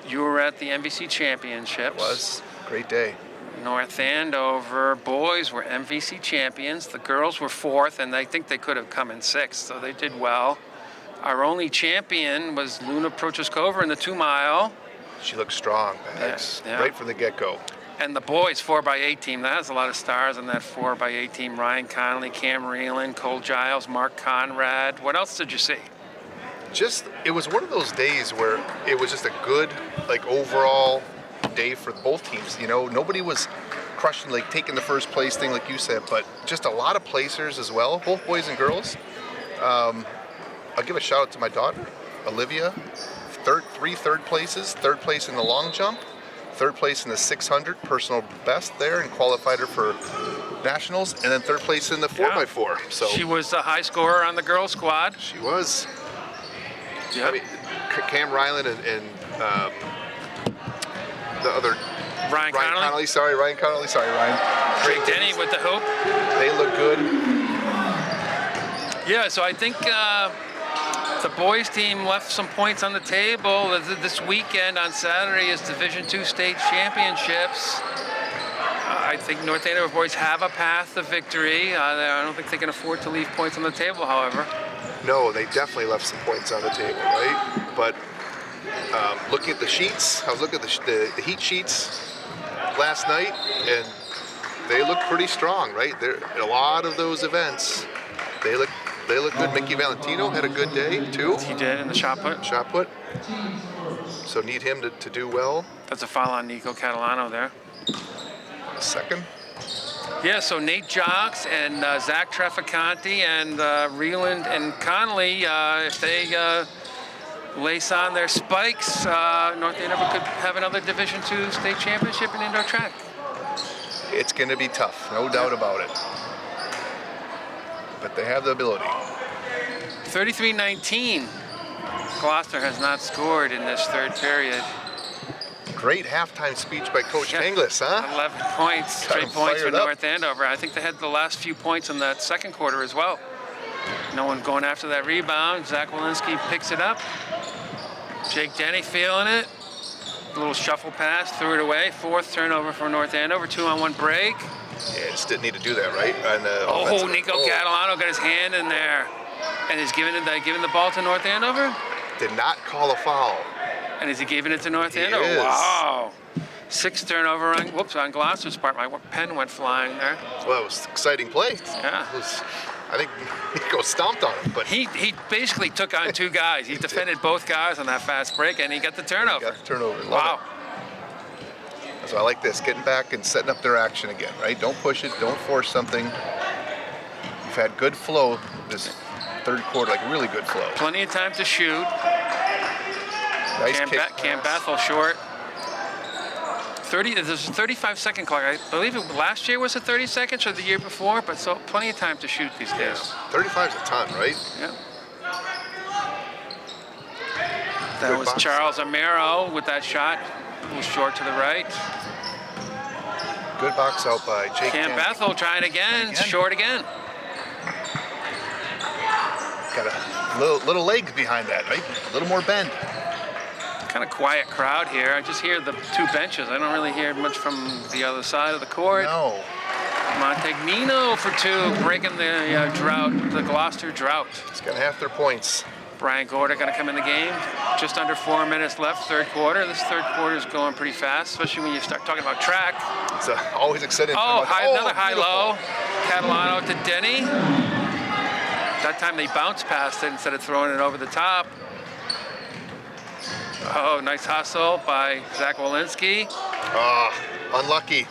You were at the MVC Championships. It was a great day. North Andover boys were MVC champions. The girls were 4th, and I think they could have come in 6th, so they did well. Our only champion was Luna Prochaskova in the 2-mile. She looked strong, Bags. Yeah. Right from the get-go. And the boys 4x8 team, that has a lot of stars in that 4x8 team. Ryan Connolly, Cam Reeland, Cole Giles, Mark Conrad. What else did you see? It was one of those days where it was just a good, like, overall day for both teams. You know, nobody was crushing, like, taking the first place thing, like you said, but just a lot of placers as well, both boys and girls. I'll give a shout out to my daughter, Olivia. 3 third places, 3rd place in the long jump, 3rd place in the 600 personal best there, and qualified her for nationals, and then 3rd place in the 4x4. So she was the high scorer on the girls squad. She was. Yep. I mean, Cam Ryland and the other Ryan Connolly. Ryan Connolly. Sorry, Ryan. Jake Denny with the hoop. They look good. Yeah, so I think the boys team left some points on the table. This weekend on Saturday is Division II state championships. I think North Andover boys have a path to victory. I don't think they can afford to leave points on the table, however. No, they definitely left some points on the table, right? But looking at the sheets, I was looking at the heat sheets last night, and they look pretty strong, right? There, a lot of those events, they look good. Mickey Valentino had a good day too. He did in the shot put. Shot put. So need him to do well. That's a foul on Nico Catalano there. A second. Yeah, so Nate Jocks and Zach Traficante and Reeland and Conley, if they lace on their spikes, North Andover could have another Division II state championship in indoor track. It's going to be tough, no doubt about it. But they have the ability. 33-19. Gloucester has not scored in this 3rd period. Great halftime speech by Coach Tanglis, huh? 11 points, Got 3 him points for fired up. North Andover. I think they had the last few points in that 2nd quarter as well. No one going after that rebound. Zach Walensky picks it up. Jake Denny feeling it. A little shuffle pass, threw it away. 4th turnover for North Andover. 2-on-1 break. Yeah, just didn't need to do that, right? And, Nico Catalano got his hand in there. And is giving the ball to North Andover? Did not call a foul. And is he giving it to North He Andover? is. Wow. 6 turnover on Gloucester's part. My pen went flying there. Well, it was an exciting play. Yeah. I think Nico stomped on him, but He basically took on 2 guys. He defended both guys on that fast break, and he got the turnover. got the turnover. Love Wow. it. So I like this, getting back and setting up their action again, right? Don't push it, don't force something. You've had good flow this third quarter, like really good flow. Plenty of time to shoot. Nice kick. Cam Bethel short. There's a 35-second clock. I believe last year was a 30 seconds or the year before, but so plenty of time to shoot these days. 35's a ton, right? Yeah. That was Charles Amaro with that shot. A little short to the right. Good box out by Jake. Cam Bethel trying again. Short again. Got a little legs behind that, right? A little more bend. Kind of quiet crowd here. I just hear the 2 benches. I don't really hear much from the other side of the court. No. Montagnino for 2, breaking the drought, the Gloucester drought. It's gonna have their points. Brian Gorda going to come in the game. Just under 4 minutes left, third quarter. This third quarter is going pretty fast, especially when you start talking about track. It's always exciting. Another high-low. Catalano to Denny. That time they bounced past it instead of throwing it over the top. Oh, nice hustle by Zach Walensky. Unlucky.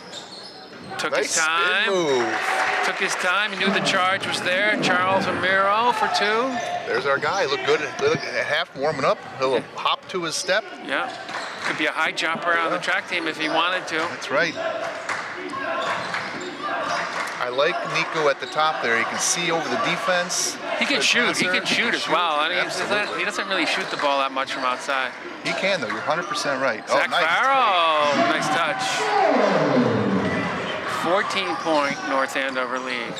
Took Nice his time. spin move. Took his time. He knew the charge was there. Charles Amaro for 2. There's our guy. Look good at half warming up. A little hop to his step. Yeah. Could be a high jumper on the track team if he wanted to. That's right. I like Nico at the top there. He can see over the defense. He can shoot. He can shoot as well. I mean, he doesnment really shoot the ball that much from outside. He can, though. You're 100% right. Zach nice. Farrell. Nice touch. 14-point North Andover lead.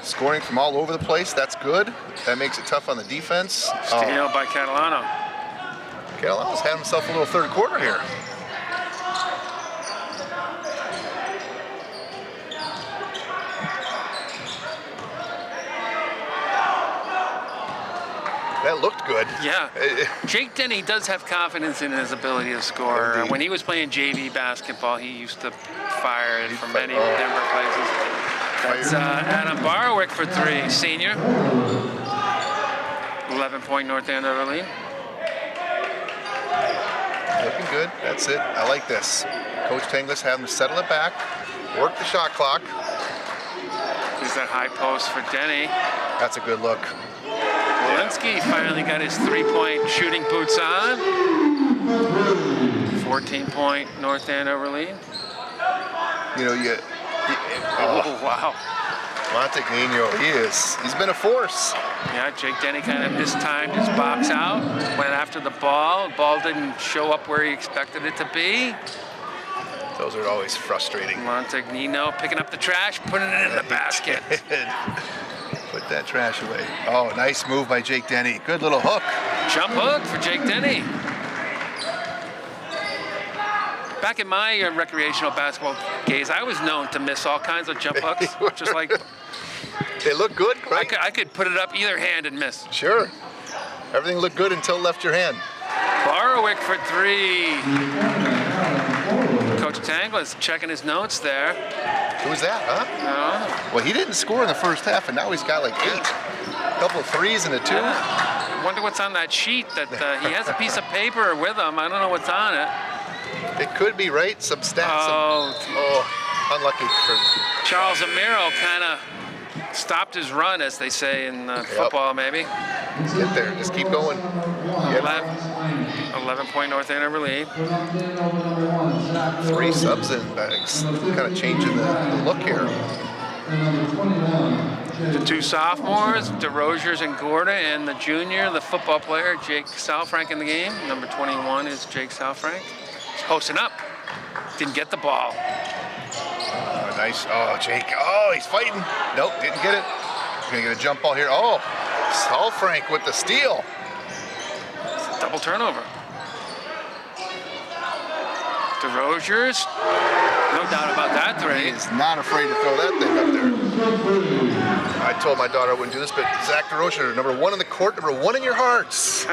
Scoring from all over the place. That's good. That makes it tough on the defense. Steal by Catalano. Catalano's had himself a little third quarter here. That looked good. Yeah. Jake Denny does have confidence in his ability to score. Indeed. When he was playing JV basketball, he used to fire it from many Denver places. That's Adam Barwick for 3, senior. 11-point North Andover lead. Looking good. That's it. I like this. Coach Tanglis had him settle it back, work the shot clock. There's that high post for Denny. That's a good look. Walensky finally got his 3-point shooting boots on. 14-point North Andover lead. You know, Oh, wow. Montagnino, he's been a force. Yeah, Jake Denny kind of mistimed his box out, went after the ball. Ball didn't show up where he expected it to be. Those are always frustrating. Montagnino picking up the trash, putting it in the basket. Put that trash away. Oh, nice move by Jake Denny. Good little hook. Jump hook for Jake Denny. Back in my recreational basketball days, I was known to miss all kinds of jump hooks. Just like they look good, right? I could put it up either hand and miss. Sure. Everything looked good until it left your hand. Barwick for 3. Coach Tanglis checking his notes there. Who's that, huh? Well, he didn't score in the first half, and now he's got like 8. A couple of 3s and a 2. Yeah. Wonder what's on that sheet that he has a piece of paper with him. I don't know what's on it. It could be, right? Some stats. Unlucky for Charles Amaro kind of stopped his run, as they say in football, maybe. Get there. Just keep going. 11-point North Andover lead. 3 subs in bags. Kind of changing the look here. The 2 sophomores, DeRosiers and Gorda, and the junior, the football player, Jake Salfrank in the game. Number 21 is Jake Salfrank. He's posting up. Didn't get the ball. Oh, nice. Oh, Jake. Oh, he's fighting. Nope, didn't get it. He's going to get a jump ball here. Oh, Salfrank with the steal. Double turnover. DeRosiers No doubt about that, He Three. is not afraid to throw that thing up there. I told my daughter I wouldn't do this, but Zach DeRocher, #1 in the court, #1 in your hearts.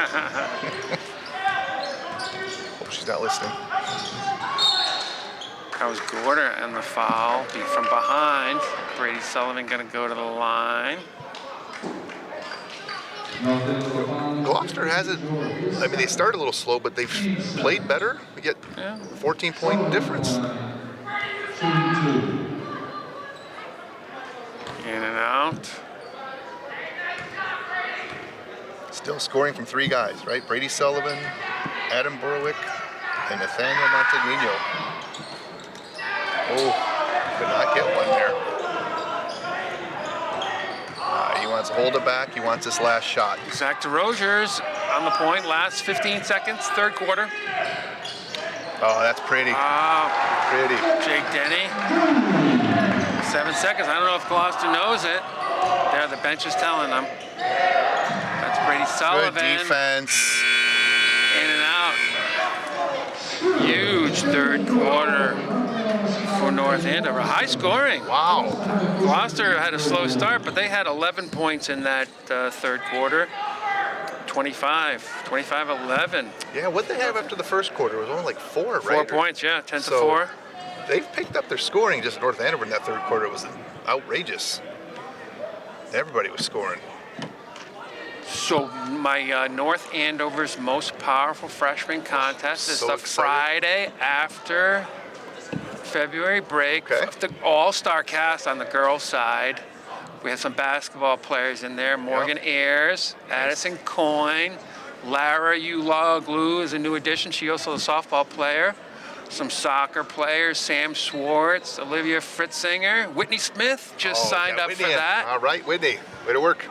Hope she's not listening. That was Gorder and the foul. Beat from behind. Brady Sullivan going to go to the line. Gloucester hasn't, I mean, they started a little slow, but they've played better. We get 14-point difference. In and out. Still scoring from 3 guys, right? Brady Sullivan, Adam Berwick, and Nathaniel Montagnino. Oh, could not get one there. He wants to hold it back. He wants this last shot. Zach DeRozier's on the point. Last 15 seconds, third quarter. Oh, that's pretty. Pretty. Jake Denny. 7 seconds. I don't know if Gloucester knows it. There, the bench is telling them. That's Brady Sullivan. Good defense. In and out. Huge third quarter for North Andover. High scoring. Wow. Gloucester had a slow start, but they had 11 points in that third quarter. 25-11. Yeah, what they have after the first quarter was only like 4, right? 4 points, yeah, 10-4. They've picked up their scoring just North Andover in that third quarter. It was outrageous. Everybody was scoring. So my North Andover's most powerful freshman contest is So the excited. Friday after February break. Okay. The all-star cast on the girls' side. We have some basketball players in there. Morgan Ayers, Addison Coyne, Lara Ulaglu is a new addition. She also a softball player. Some soccer players, Sam Schwartz, Olivia Fritzinger, Whitney Smith just signed up Whitney for in. that. All right, Whitney, way to work.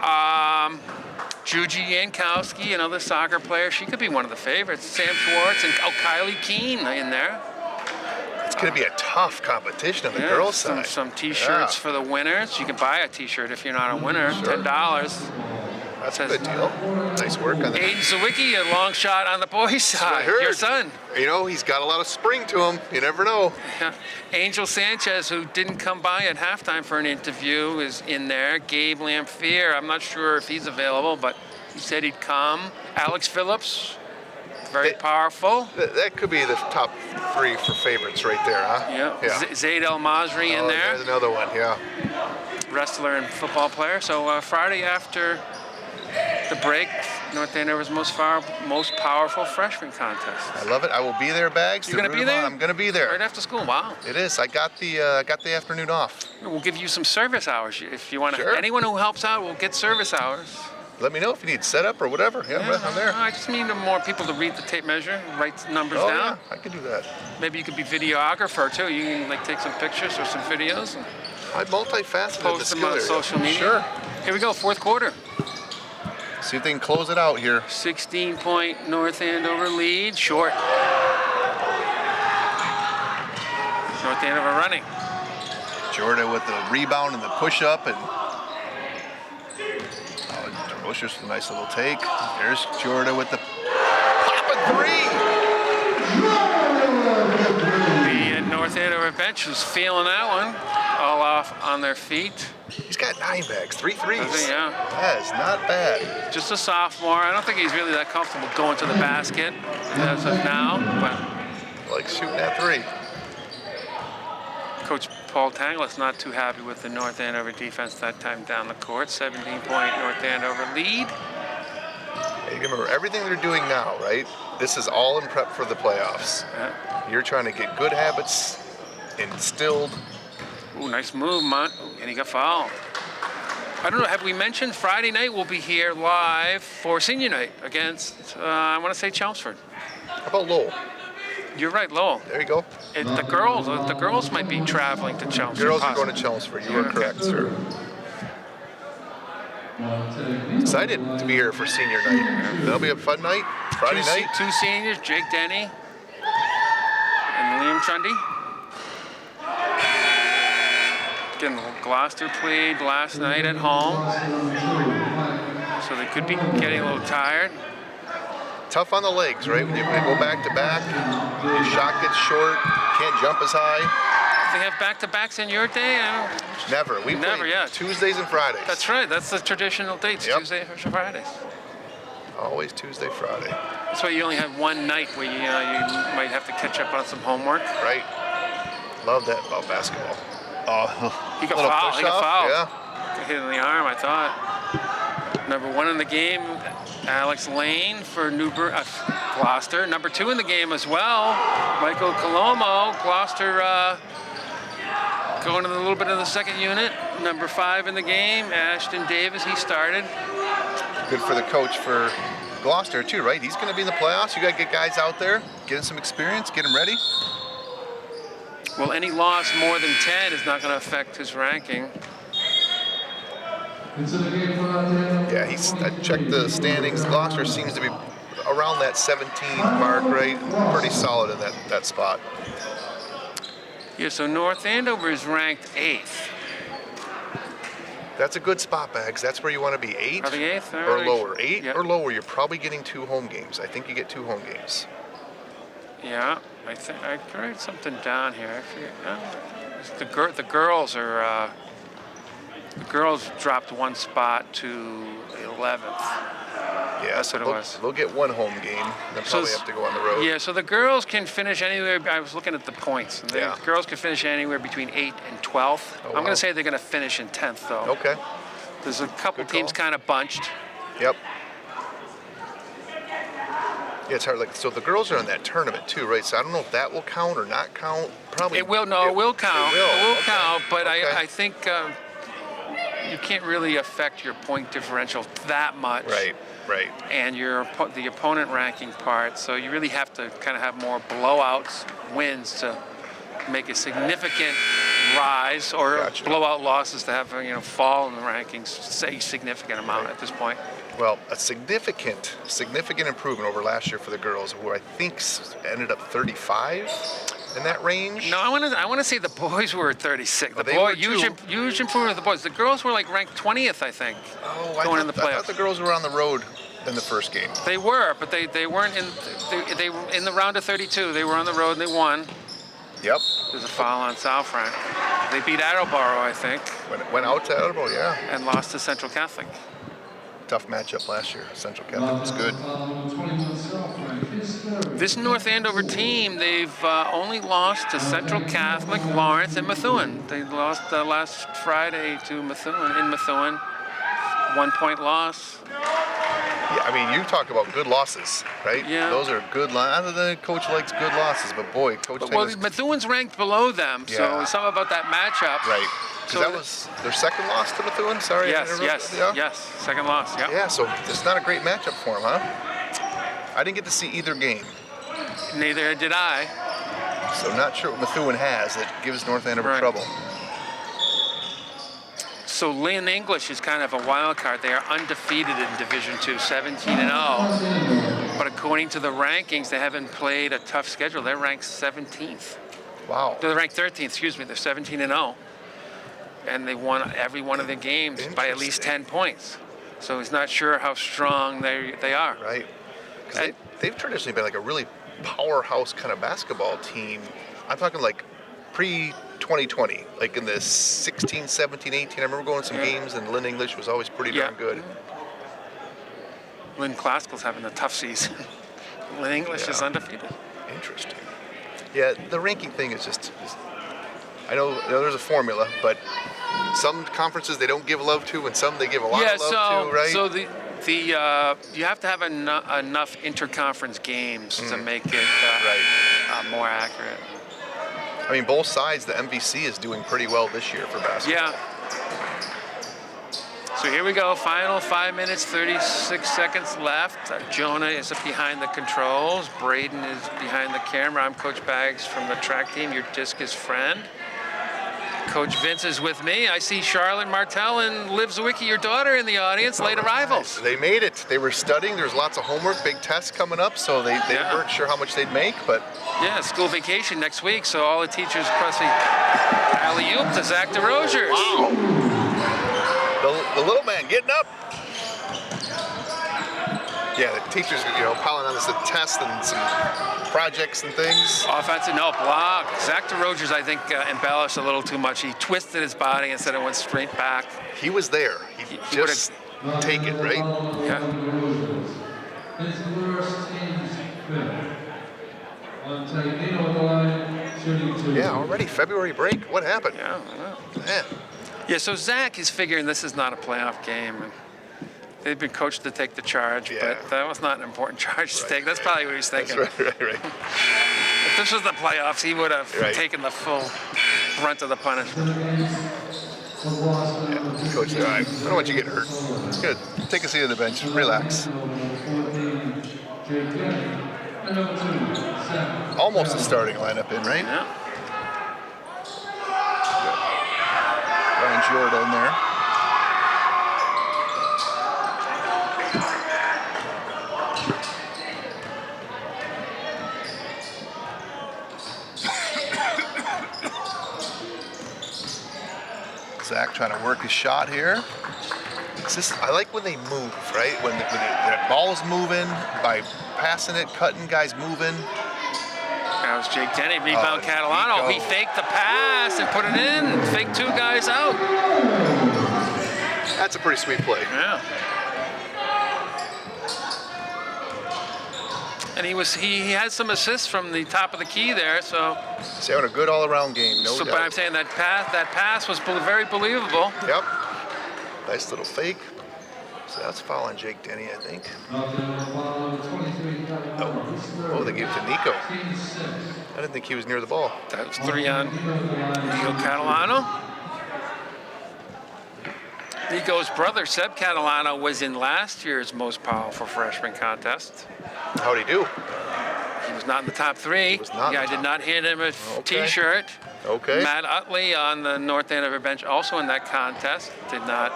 Juji Yankowski, another soccer player. She could be one of the favorites. Sam Schwartz and Kylie Keene in there. It's going to be a tough competition on the girls' side. Some T-shirts for the winners. You can buy a T-shirt if you're not a winner. $10. That's a good deal. Nice work on that. Aiden Zawicki, a long shot on the boys' side. Your son. You know, he's got a lot of spring to him. You never know. Yeah. Angel Sanchez, who didn't come by at halftime for an interview, is in there. Gabe Lamphere, I'm not sure if he's available, but he said he'd come. Alex Phillips, very powerful. That could be the top 3 for favorites right there, huh? Yeah. Zaid El Masri in there. There's another one, yeah. Wrestler and football player. So Friday after the break, North Andover's most powerful freshman contest. I love it. I will be there, Bags. You're going to be there? I'm going to be there. Right after school. Wow. It is. I got the afternoon off. We'll give you some service hours if you want to. Sure. Anyone who helps out will get service hours. Let me know if you need setup or whatever. Yeah, I'm there. I just need more people to read the tape measure, write numbers Oh, down. yeah, I can do that. Maybe you could be videographer too. You can take some pictures or some videos and I'm multifaceted. post them on social media. Sure. Here we go, fourth quarter. See if they can close it out here. 16-point North Andover lead, short. North Andover running. Jordan with the rebound and the push-up, and DeRocher's a nice little take. There's Jordan with the pop-a 3. The North Andover bench was feeling that one. All off on their feet. He's got 9 bags, 3 threes. Yeah. That is not bad. Just a sophomore. I don't think he's really that comfortable going to the basket as of now, but Like shooting that 3. Coach Paul Tanglett's not too happy with the North Andover defense that time down the court. 17-point North Andover lead. Hey, remember, everything they're doing now, right? This is all in prep for the playoffs. Yeah. You're trying to get good habits instilled. Ooh, nice move, and he got fouled. I don't know, have we mentioned Friday night we'll be here live for senior night against, I want to say Chelmsford. How about Lowell? You're right, Lowell. There you go. The girls might be traveling to Chelmsford. Girls are going to Chelmsford. You are correct, sir. Excited to be here for senior night. That'll be a fun night. Friday night. Two seniors, Jake Denny and Liam Chundy. Again, Gloucester played last night at home, so they could be getting a little tired. Tough on the legs, right? When you go back to back, your shot gets short, can't jump as high. they have back-to-backs in your day? Never. We Never, play yeah. Tuesdays and Fridays. That's right. That's the traditional dates, Yep. Tuesday or Fridays. Always Tuesday, Friday. That's why you only have one night where you might have to catch up on some homework. Right. Love that about basketball. He got little fouled. He got push-off, fouled. yeah. Got hit in the arm, I thought. Number 1 in the game, Alex Lane for Gloucester. Number 2 in the game as well, Michael Colomo. Gloucester going a little bit of the second unit. Number 5 in the game, Ashton Davis. He started. Good for the coach for Gloucester too, right? He's going to be in the playoffs. You got to get guys out there, get some experience, get them ready. Well, any loss more than 10 is not going to affect his ranking. Yeah, I checked the standings. Gloucester seems to be around that 17 mark, right? Pretty solid in that spot. Yeah, so North Andover is ranked 8th. That's a good spot, Bags. That's where you want to be. 8 Are they 8th? or lower. 8 Yep. or lower, you're probably getting 2 home games. I think you get 2 home games. Yeah, I think I wrote something down here. I forget. The girls are. The girls dropped 1 spot to 11th. Yeah, That's so what it was. They'll get 1 home game. They'll probably have to go on the road. Yeah, so the girls can finish anywhere. I was looking at the points. The girls can finish anywhere between 8th and 12th. Oh, I'm wow. going to say they're going to finish in 10th, though. Okay. There's a couple Good teams call. kind of bunched. Yep. Yeah, it's hard. Like, so the girls are in that tournament too, right? So I don't know if that will count or not count. Probably. It will. No, it will count. It will, Okay. Count. But Okay. I think you can't really affect your point differential that much. Right. Right. And the opponent ranking part. So you really have to kind of have more blowouts, wins to make a significant rise, or Gotcha. blowout losses to have fall in the rankings, say significant amount at this point. Well, a significant improvement over last year for the girls, who I think ended up 35 in that range. No, I want to say the boys were 36. The They boy were too. huge improvement of the boys. The girls were like ranked 20th, I think. Oh, going in the I playoffs. thought the girls were on the road in the first game. They were, but they weren't in. They were in the round of 32. They were on the road and they won. Yep. There's a foul on South Frank. They beat Attleboro, I think, Went out to Andover, yeah. and lost to Central Catholic. Tough matchup last year. Central Catholic was good. This North Andover team, they've only lost to Central Catholic, Lawrence, and Methuen. They lost last Friday to Methuen in Methuen. 1-point loss. Yeah, I mean, you talk about good losses, right? Yeah. Those are good losses. Other than coach likes good losses, but boy, coach Well, was Methuen's ranked below them, so Yeah. something about that matchup. right. So Because that was their second loss to Methuen. Sorry. I Yes, interrupted. yes, Yeah? yes. Second loss. Yeah. Yeah. So it's not a great matchup for them, huh? I didn't get to see either game, Neither did I. so not sure what Methuen has that gives North Andover Right. trouble. So Lynn English is kind of a wild card. They are undefeated in Division II, 17-0. But according to the rankings, they haven't played a tough schedule. They're ranked 17th. Wow. They're ranked 13th, excuse me. They're 17-0. And they won every one of their games by at least 10 points. So he's not sure how strong they are. Right. Because they've traditionally been like a really powerhouse kind of basketball team. I'm talking like pre-2020, like in the 16, 17, 18. I remember going to some games, and Lynn English was always pretty darn good. Lynn Classical's having a tough season. Lynn English is undefeated. Interesting. Yeah, the ranking thing is just, I know there's a formula, but some conferences they don't give love to, and some they give a lot of love to, right? So you have to have enough interconference games to make it more accurate. I mean, both sides, the MVC is doing pretty well this year for basketball. Yeah. So here we go, final 5 minutes, 36 seconds left. Jonah is up behind the controls. Braden is behind the camera. I'm Coach Baggs from the track team, your discus friend. Coach Vince is with me. I see Charlotte Martell and Liv Zwicky, your daughter, in the audience, late arrivals. They made it. They were studying. There's lots of homework, big tests coming up, so they weren't sure how much they'd make, but... Yeah, school vacation next week, so all the teachers pressing alley-oop to Zach DeRosiers. Wow. The little man getting up. Yeah, the teachers, piling on some tests and some projects and things. Offensive, no block. Zach DeRogers, I think, embellished a little too much. He twisted his body instead of went straight back. He was there. He just take it, right? Yeah. His first team's fifth. On taking on the line, shooting 2. Yeah, already February break. What happened? Yeah, I know. Man. Yeah, so Zach is figuring this is not a playoff game. They've been coached to take the charge, but that was not an important charge to take. That's probably what he was thinking. That's right. If this was the playoffs, he would have taken the full brunt of the punishment. Yeah, coach said, all right, I don't want you to get hurt. Good. Take a seat on the bench. Relax. Almost the starting lineup in, right? Yeah. Ryan Jordan there. Zach trying to work his shot here. I like when they move, right? When the ball is moving, by passing it, cutting, guys moving. That was Jake Denny, rebound Catalano. He faked the pass and put it in. Faked 2 guys out. That's a pretty sweet play. Yeah. And he had some assists from the top of the key there, so. He's having a good all-around game, no doubt. But I'm saying that pass was very believable. Yep. Nice little fake. So that's foul on Jake Denny, I think. Oh, they gave it to Nico. I didn't think he was near the ball. That was 3 on Nico Catalano. Nico's brother, Seb Catalano, was in last year's most powerful freshman contest. How'd he do? He was not in the top 3. I did not hand him a T-shirt. Okay. Matt Utley on the North Andover bench, also in that contest, did not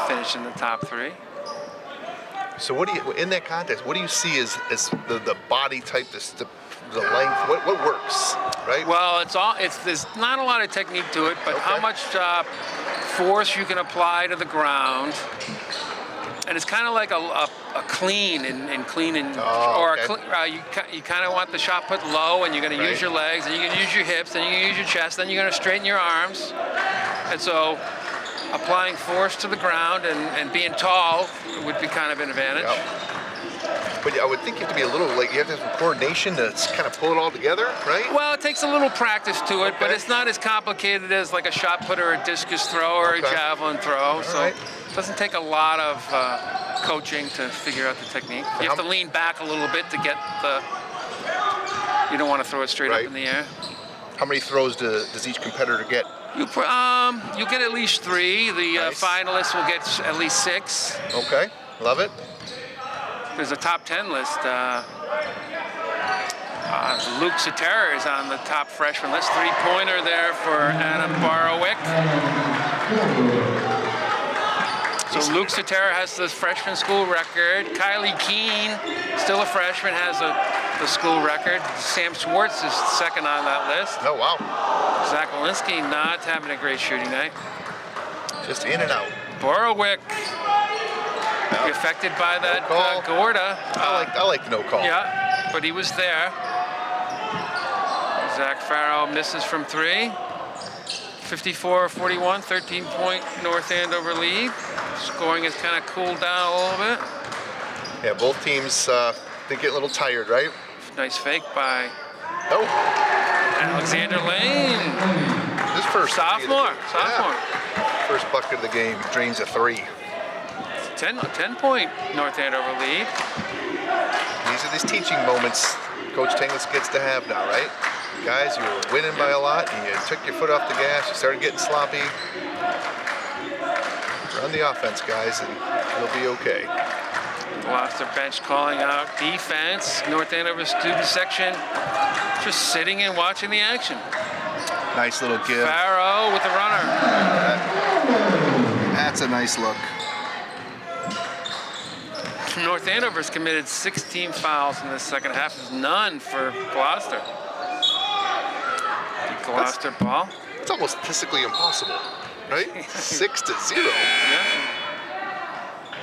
finish in the top 3. So in that contest, what do you see as the body type, the length? What works, right? Well, there's not a lot of technique to it, but how much force you can apply to the ground. And it's kind of like a clean and clean and you kind of want the shot put low, and you're going to use your legs, and you can use your hips, and you can use your chest, then you're going to straighten your arms. And so applying force to the ground and being tall would be kind of an advantage. Yep. But I would think you have to be a little, you have to have some coordination to kind of pull it all together, right? Well, it takes a little practice to it, but it's not as complicated as like a shot put or a discus throw or a javelin throw. So it doesn't take a lot of coaching to figure out the technique. You have to lean back a little bit to get you don't want to throw it straight up in the air. How many throws does each competitor get? You get at least 3. The finalists will get at least 6. Okay, love it. There's a top 10 list. Luke Cetera is on the top freshman list. 3-pointer there for Adam Borowick. So Luke Cetera has the freshman school record. Kylie Keene, still a freshman, has the school record. Sam Schwartz is second on that list. Oh, wow. Zach Walensky not having a great shooting night. Just in and out. Borowick. Affected by that Gorda. I like the no call. Yeah, but he was there. Zach Farrow misses from 3. 54-41, 13-point North Andover lead. Scoring has kind of cooled down a little bit. Yeah, both teams they get a little tired, right? Nice fake by Alexander Lane. His first sophomore. Yeah. First bucket of the game. Drains a 3. 10-point North Andover lead. These are these teaching moments Coach Tanglis gets to have now, right? Guys, you were winning by a lot, and you took your foot off the gas, you started getting sloppy. Run the offense, guys, and you'll be okay. Gloucester bench calling out defense. North Andover student section just sitting and watching the action. Nice little give. Farrow with the runner. That's a nice look. North Andover's committed 16 fouls in the second half. There's none for Gloucester. Gloucester ball. It's almost statistically impossible, right? 6-0. Yeah.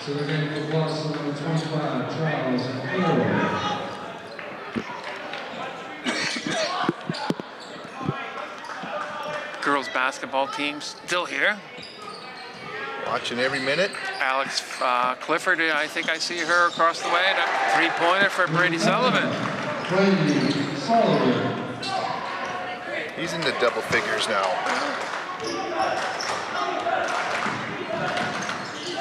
So they're going to Gloucester number 25, Charles Ford. Girls basketball team still here. Watching every minute. Alex Clifford, I think I see her across the way. That three-pointer for Brady Sullivan. Brady Sullivan. He's into double figures now.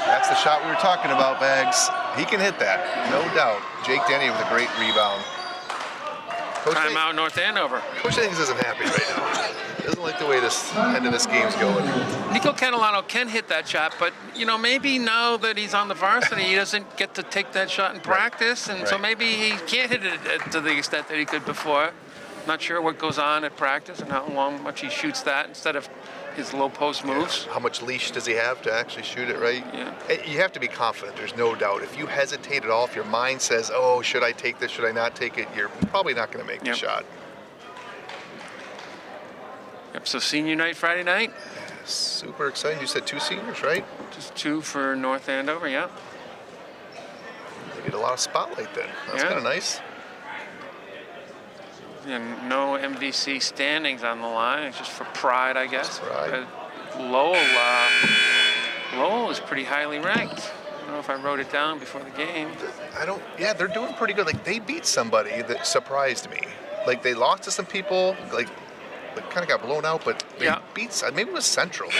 That's the shot we were talking about, Bags. He can hit that, no doubt. Jake Denny with a great rebound. Timeout North Andover. Coach Hennings isn't happy right now. Doesn't like the way this end of this game's going. Nico Catalano can hit that shot, but you know, maybe now that he's on the varsity, he doesn't get to take that shot in practice, and so maybe he can't hit it to the extent that he could before. Not sure what goes on at practice and how much he shoots that instead of his low post moves. How much leash does he have to actually shoot it right? Yeah. You have to be confident, there's no doubt. If you hesitate at all, if your mind says, oh, should I take this, should I not take it, you're probably not going to make the shot. Yep, so senior night Friday night. Super exciting. You said 2 seniors, right? Just 2 for North Andover, yeah. They get a lot of spotlight then. That's kind of nice. And no MVC standings on the line. It's just for pride, I guess. Pride. Lowell is pretty highly ranked. I don't know if I wrote it down before the game. Yeah, they're doing pretty good. Like, they beat somebody that surprised me. Like, they lost to some people, like kind of got blown out, but they beat, maybe it was Central.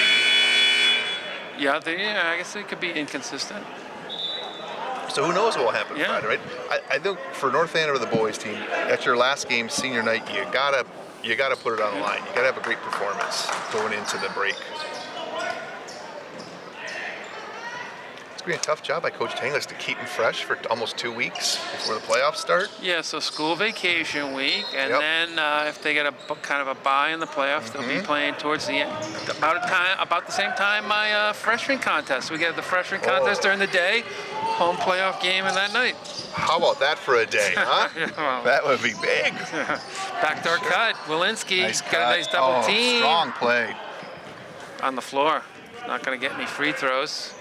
Yeah, I guess they could be inconsistent. So who knows what will happen Friday, right? I think for North Andover, the boys team, that's your last game, senior night. You gotta put it on the line. You gotta have a great performance going into the break. It's gonna be a tough job by Coach Tangless to keep them fresh for almost 2 weeks before the playoffs start. Yeah, so school vacation week, and then if they get a kind of a bye in the playoffs, they'll be playing towards the end, about the same time my freshman contest. We get the freshman contest during the day, home playoff game in that night. How about that for a day, huh? That would be big. Backdoor cut, Walensky got a nice double team. Strong play. On the floor, not going to get any free throws.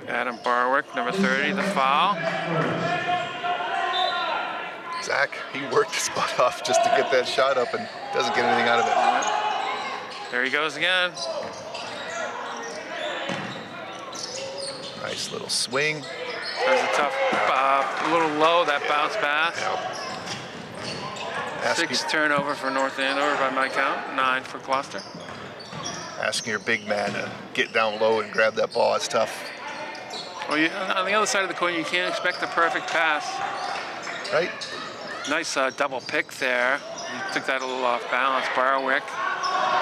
Adam Barwick, number 30, the foul. Zach, he worked his butt off just to get that shot up and doesn't get anything out of it. There he goes again. Nice little swing. That was a tough, a little low, that bounce pass. Yep. 6 turnover for North Andover by my count, 9 for Gloucester. Asking your big man to get down low and grab that ball, it's tough. Well, on the other side of the coin, you can't expect a perfect pass. Right? Nice double pick there. You took that a little off balance. Barwick.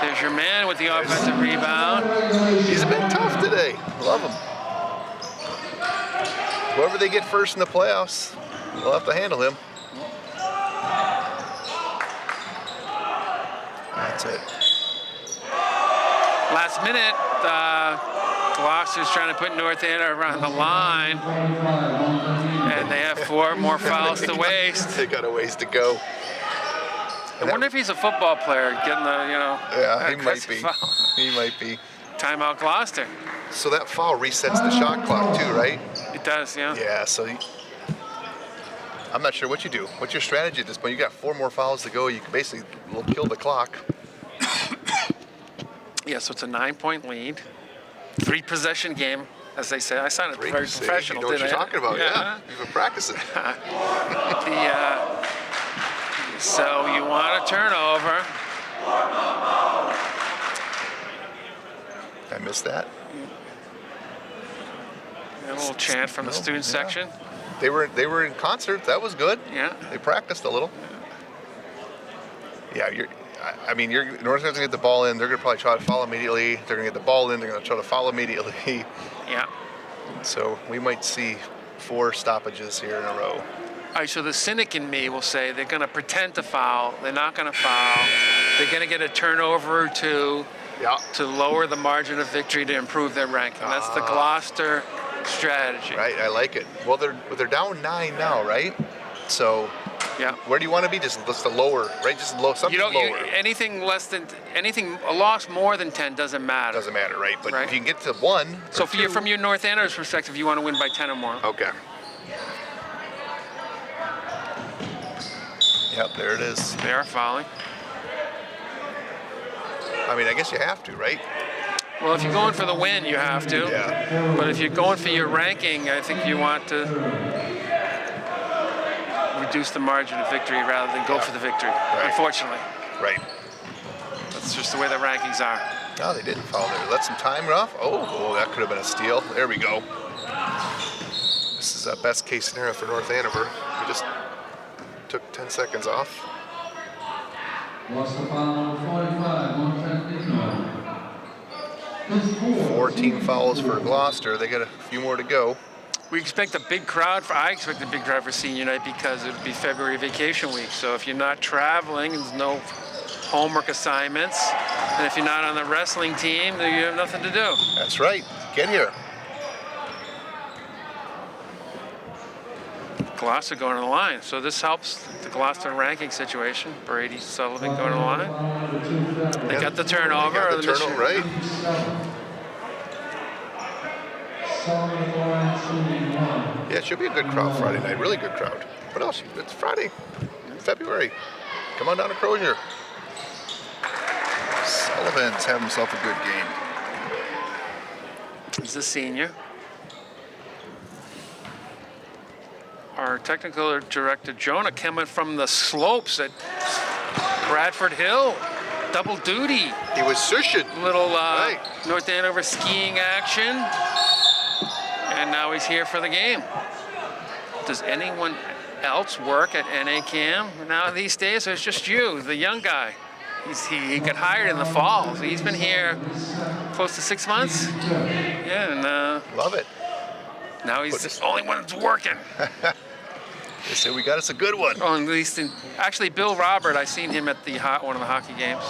There's your man with the offensive rebound. He's a bit tough today. Love him. Whoever they get first in the playoffs, they'll have to handle him. That's it. Last minute, Gloucester's trying to put North Andover on the line, and they have 4 more fouls to waste. They got a ways to go. I wonder if he's a football player getting the, Yeah, he might be. Foul. He might be. Timeout Gloucester. So that foul resets the shot clock too, right? It does, yeah. Yeah, so I'm not sure what you do. What's your strategy at this point? You got 4 more fouls to go. You can basically kill the clock. Yeah, so it's a 9-point lead. 3-possession game, as they say. I sounded very professional, you know what didn't you're I? talking about, yeah. You've been practicing. So you want a turnover. I missed that. A little chant from the student section. They were in concert. That was good. Yeah. They practiced a little. Yeah, North going to get the ball in. They're going to probably try to foul immediately. They're going to get the ball in. They're going to try to foul immediately. Yeah. So we might see 4 stoppages here in a row. All right, so the cynic in me will say they're going to pretend to foul. They're not going to foul. They're going to get a turnover or 2 to lower the margin of victory to improve their ranking. That's the Gloucester strategy. Right, I like it. Well, they're down 9 now, right? So Yeah. Where do you want to be? Just the lower, right? Just low, something lower. Anything a loss more than 10 doesn't matter. Doesn't matter, right? But Right. if you can get to 1 So or 2, from your North Andover's perspective, you want to win by 10 or more. okay. Yep, there it is. They are fouling. I mean, I guess you have to, right? Well, if you're going for the win, you have to. Yeah. But if you're going for your ranking, I think you want to reduce the margin of victory rather than go for the victory, unfortunately. Right. That's just the way the rankings are. No, they didn't foul there. Let some time off. Oh, that could have been a steal. There we go. This is a best case scenario for North Andover. We just took 10 seconds off. Lost the foul, 45, 14 fouls for Gloucester. They got a few more to go. We expect a big crowd I expect a big crowd for senior night because it would be February vacation week. So if you're not traveling, there's no homework assignments, and if you're not on the wrestling team, then you have nothing to do. That's right. Get here. Gloucester going to the line. So this helps the Gloucester ranking situation. Brady Sullivan going to the line. They got the turnover. Got the turnover, right? Yeah, it should be a good crowd Friday night. Really good crowd. What else? It's Friday, February. Come on down to Crozier. Sullivan's having himself a good game. He's a senior. Our technical director, Jonah, coming from the slopes at Bradford Hill. Double duty. He was sushing. Little Right. North Andover skiing action. And now he's here for the game. Does anyone else work at NACAM now these days, or it's just you, the young guy? He got hired in the fall. So he's been here close to 6 months. Yeah, and Love it. now he's the only one that's working. They said we got us a good one. Oh, at least actually, Bill Robert, I seen him at the one of the hockey games.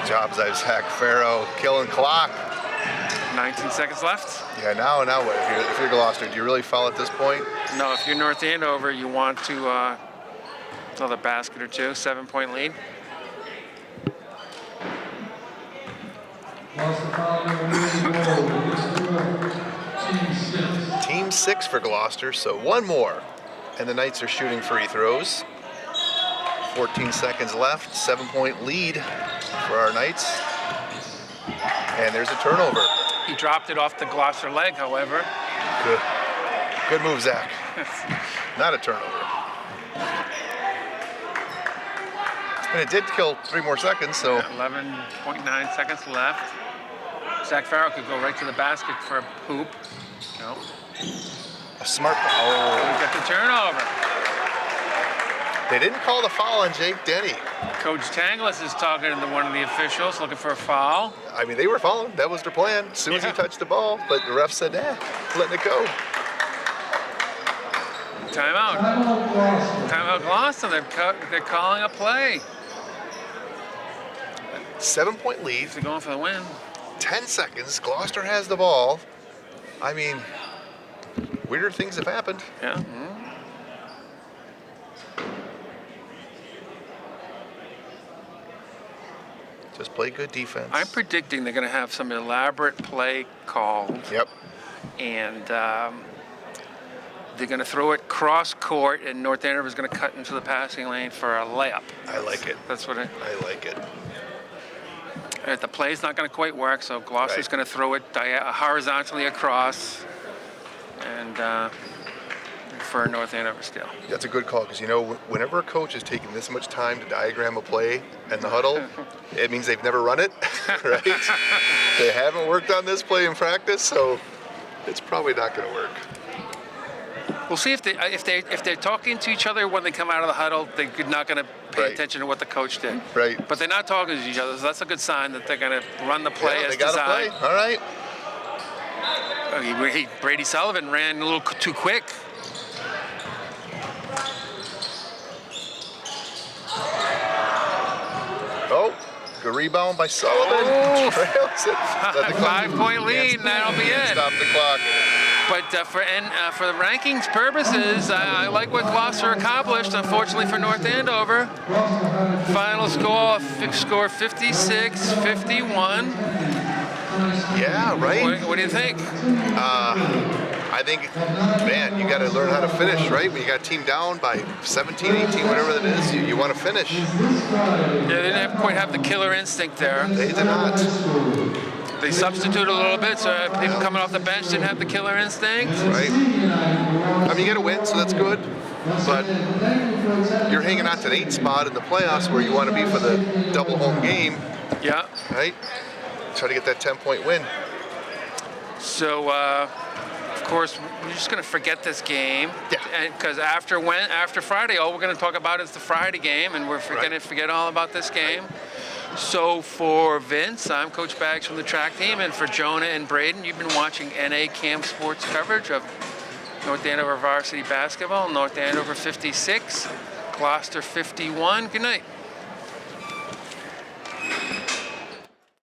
Jobs, Zach Farrow, killing clock. 19 seconds left. Yeah, now what? If you're Gloucester, do you really foul at this point? No, if you're North Andover, you want to another basket or two. 7-point lead. Lost the foul, team 6. Team 6 for Gloucester, so one more. And the Knights are shooting free throws. 14 seconds left, 7-point lead for our Knights. And there's a turnover. He dropped it off the Gloucester leg, however. Good move, Zach. Not a turnover. And it did kill 3 more seconds, so. 11.9 seconds left. Zach Farrow could go right to the basket for a hoop. No. A smart. We Oh. got the turnover. They didn't call the foul on Jake Denny. Coach Tanglis is talking to one of the officials, looking for a foul. I mean, they were fouling. That was their plan. As soon as he touched the ball, but the ref said, letting it go. Timeout. Timeout Gloucester. They're calling a play. 7-point lead. They're going for the win. 10 seconds. Gloucester has the ball. I mean, weirder things have happened. Yeah. Just play good defense. I'm predicting they're going to have some elaborate play called. Yep. And they're going to throw it cross court, and North Andover is going to cut into the passing lane for a layup. I like it. That's what I like it. The play's not going to quite work, so Gloucester's Right. going to throw it horizontally across, and for a North Andover steal. That's a good call because, you know, whenever a coach is taking this much time to diagram a play in the huddle, it means they've never run it, right? They haven't worked on this play in practice, so it's probably not going to work. We'll see if they're talking to each other when they come out of the huddle. They're not going to pay Right. attention to what the coach did. Right. But they're not talking to each other, so that's a good sign that they're going to run the play Yeah, as they got to play. designed. All right. Brady Sullivan ran a little too quick. Oh, good rebound by Sullivan. Oh. Trails it. Let the clock- 5-point lead, and that'll be Can't it. Stop the clock. But for the rankings purposes, I like what Gloucester accomplished. Unfortunately for North Andover, final score 56-51. Yeah, right? What do you think? I think, man, you got to learn how to finish, right? When you got a team down by 17, 18, whatever that is, you want to finish. Yeah, they didn't quite have the killer instinct there. They did not. They substituted a little bit, so people coming off the bench didn't have the killer instinct. Right. I mean, you got to win, so that's good. But you're hanging on to an 8 spot in the playoffs where you want to be for the double home game. Yeah. Right? Try to get that 10-point win. So, of course, we're just going to forget this game. Yeah. Because after Friday, all we're going to talk about is the Friday game, and we're going to forget all about this game. So for Vince, I'm Coach Baggs from the track team, and for Jonah and Braden, you've been watching NA Camp Sports coverage of North Andover Varsity basketball. North Andover 56, Gloucester 51. Good night.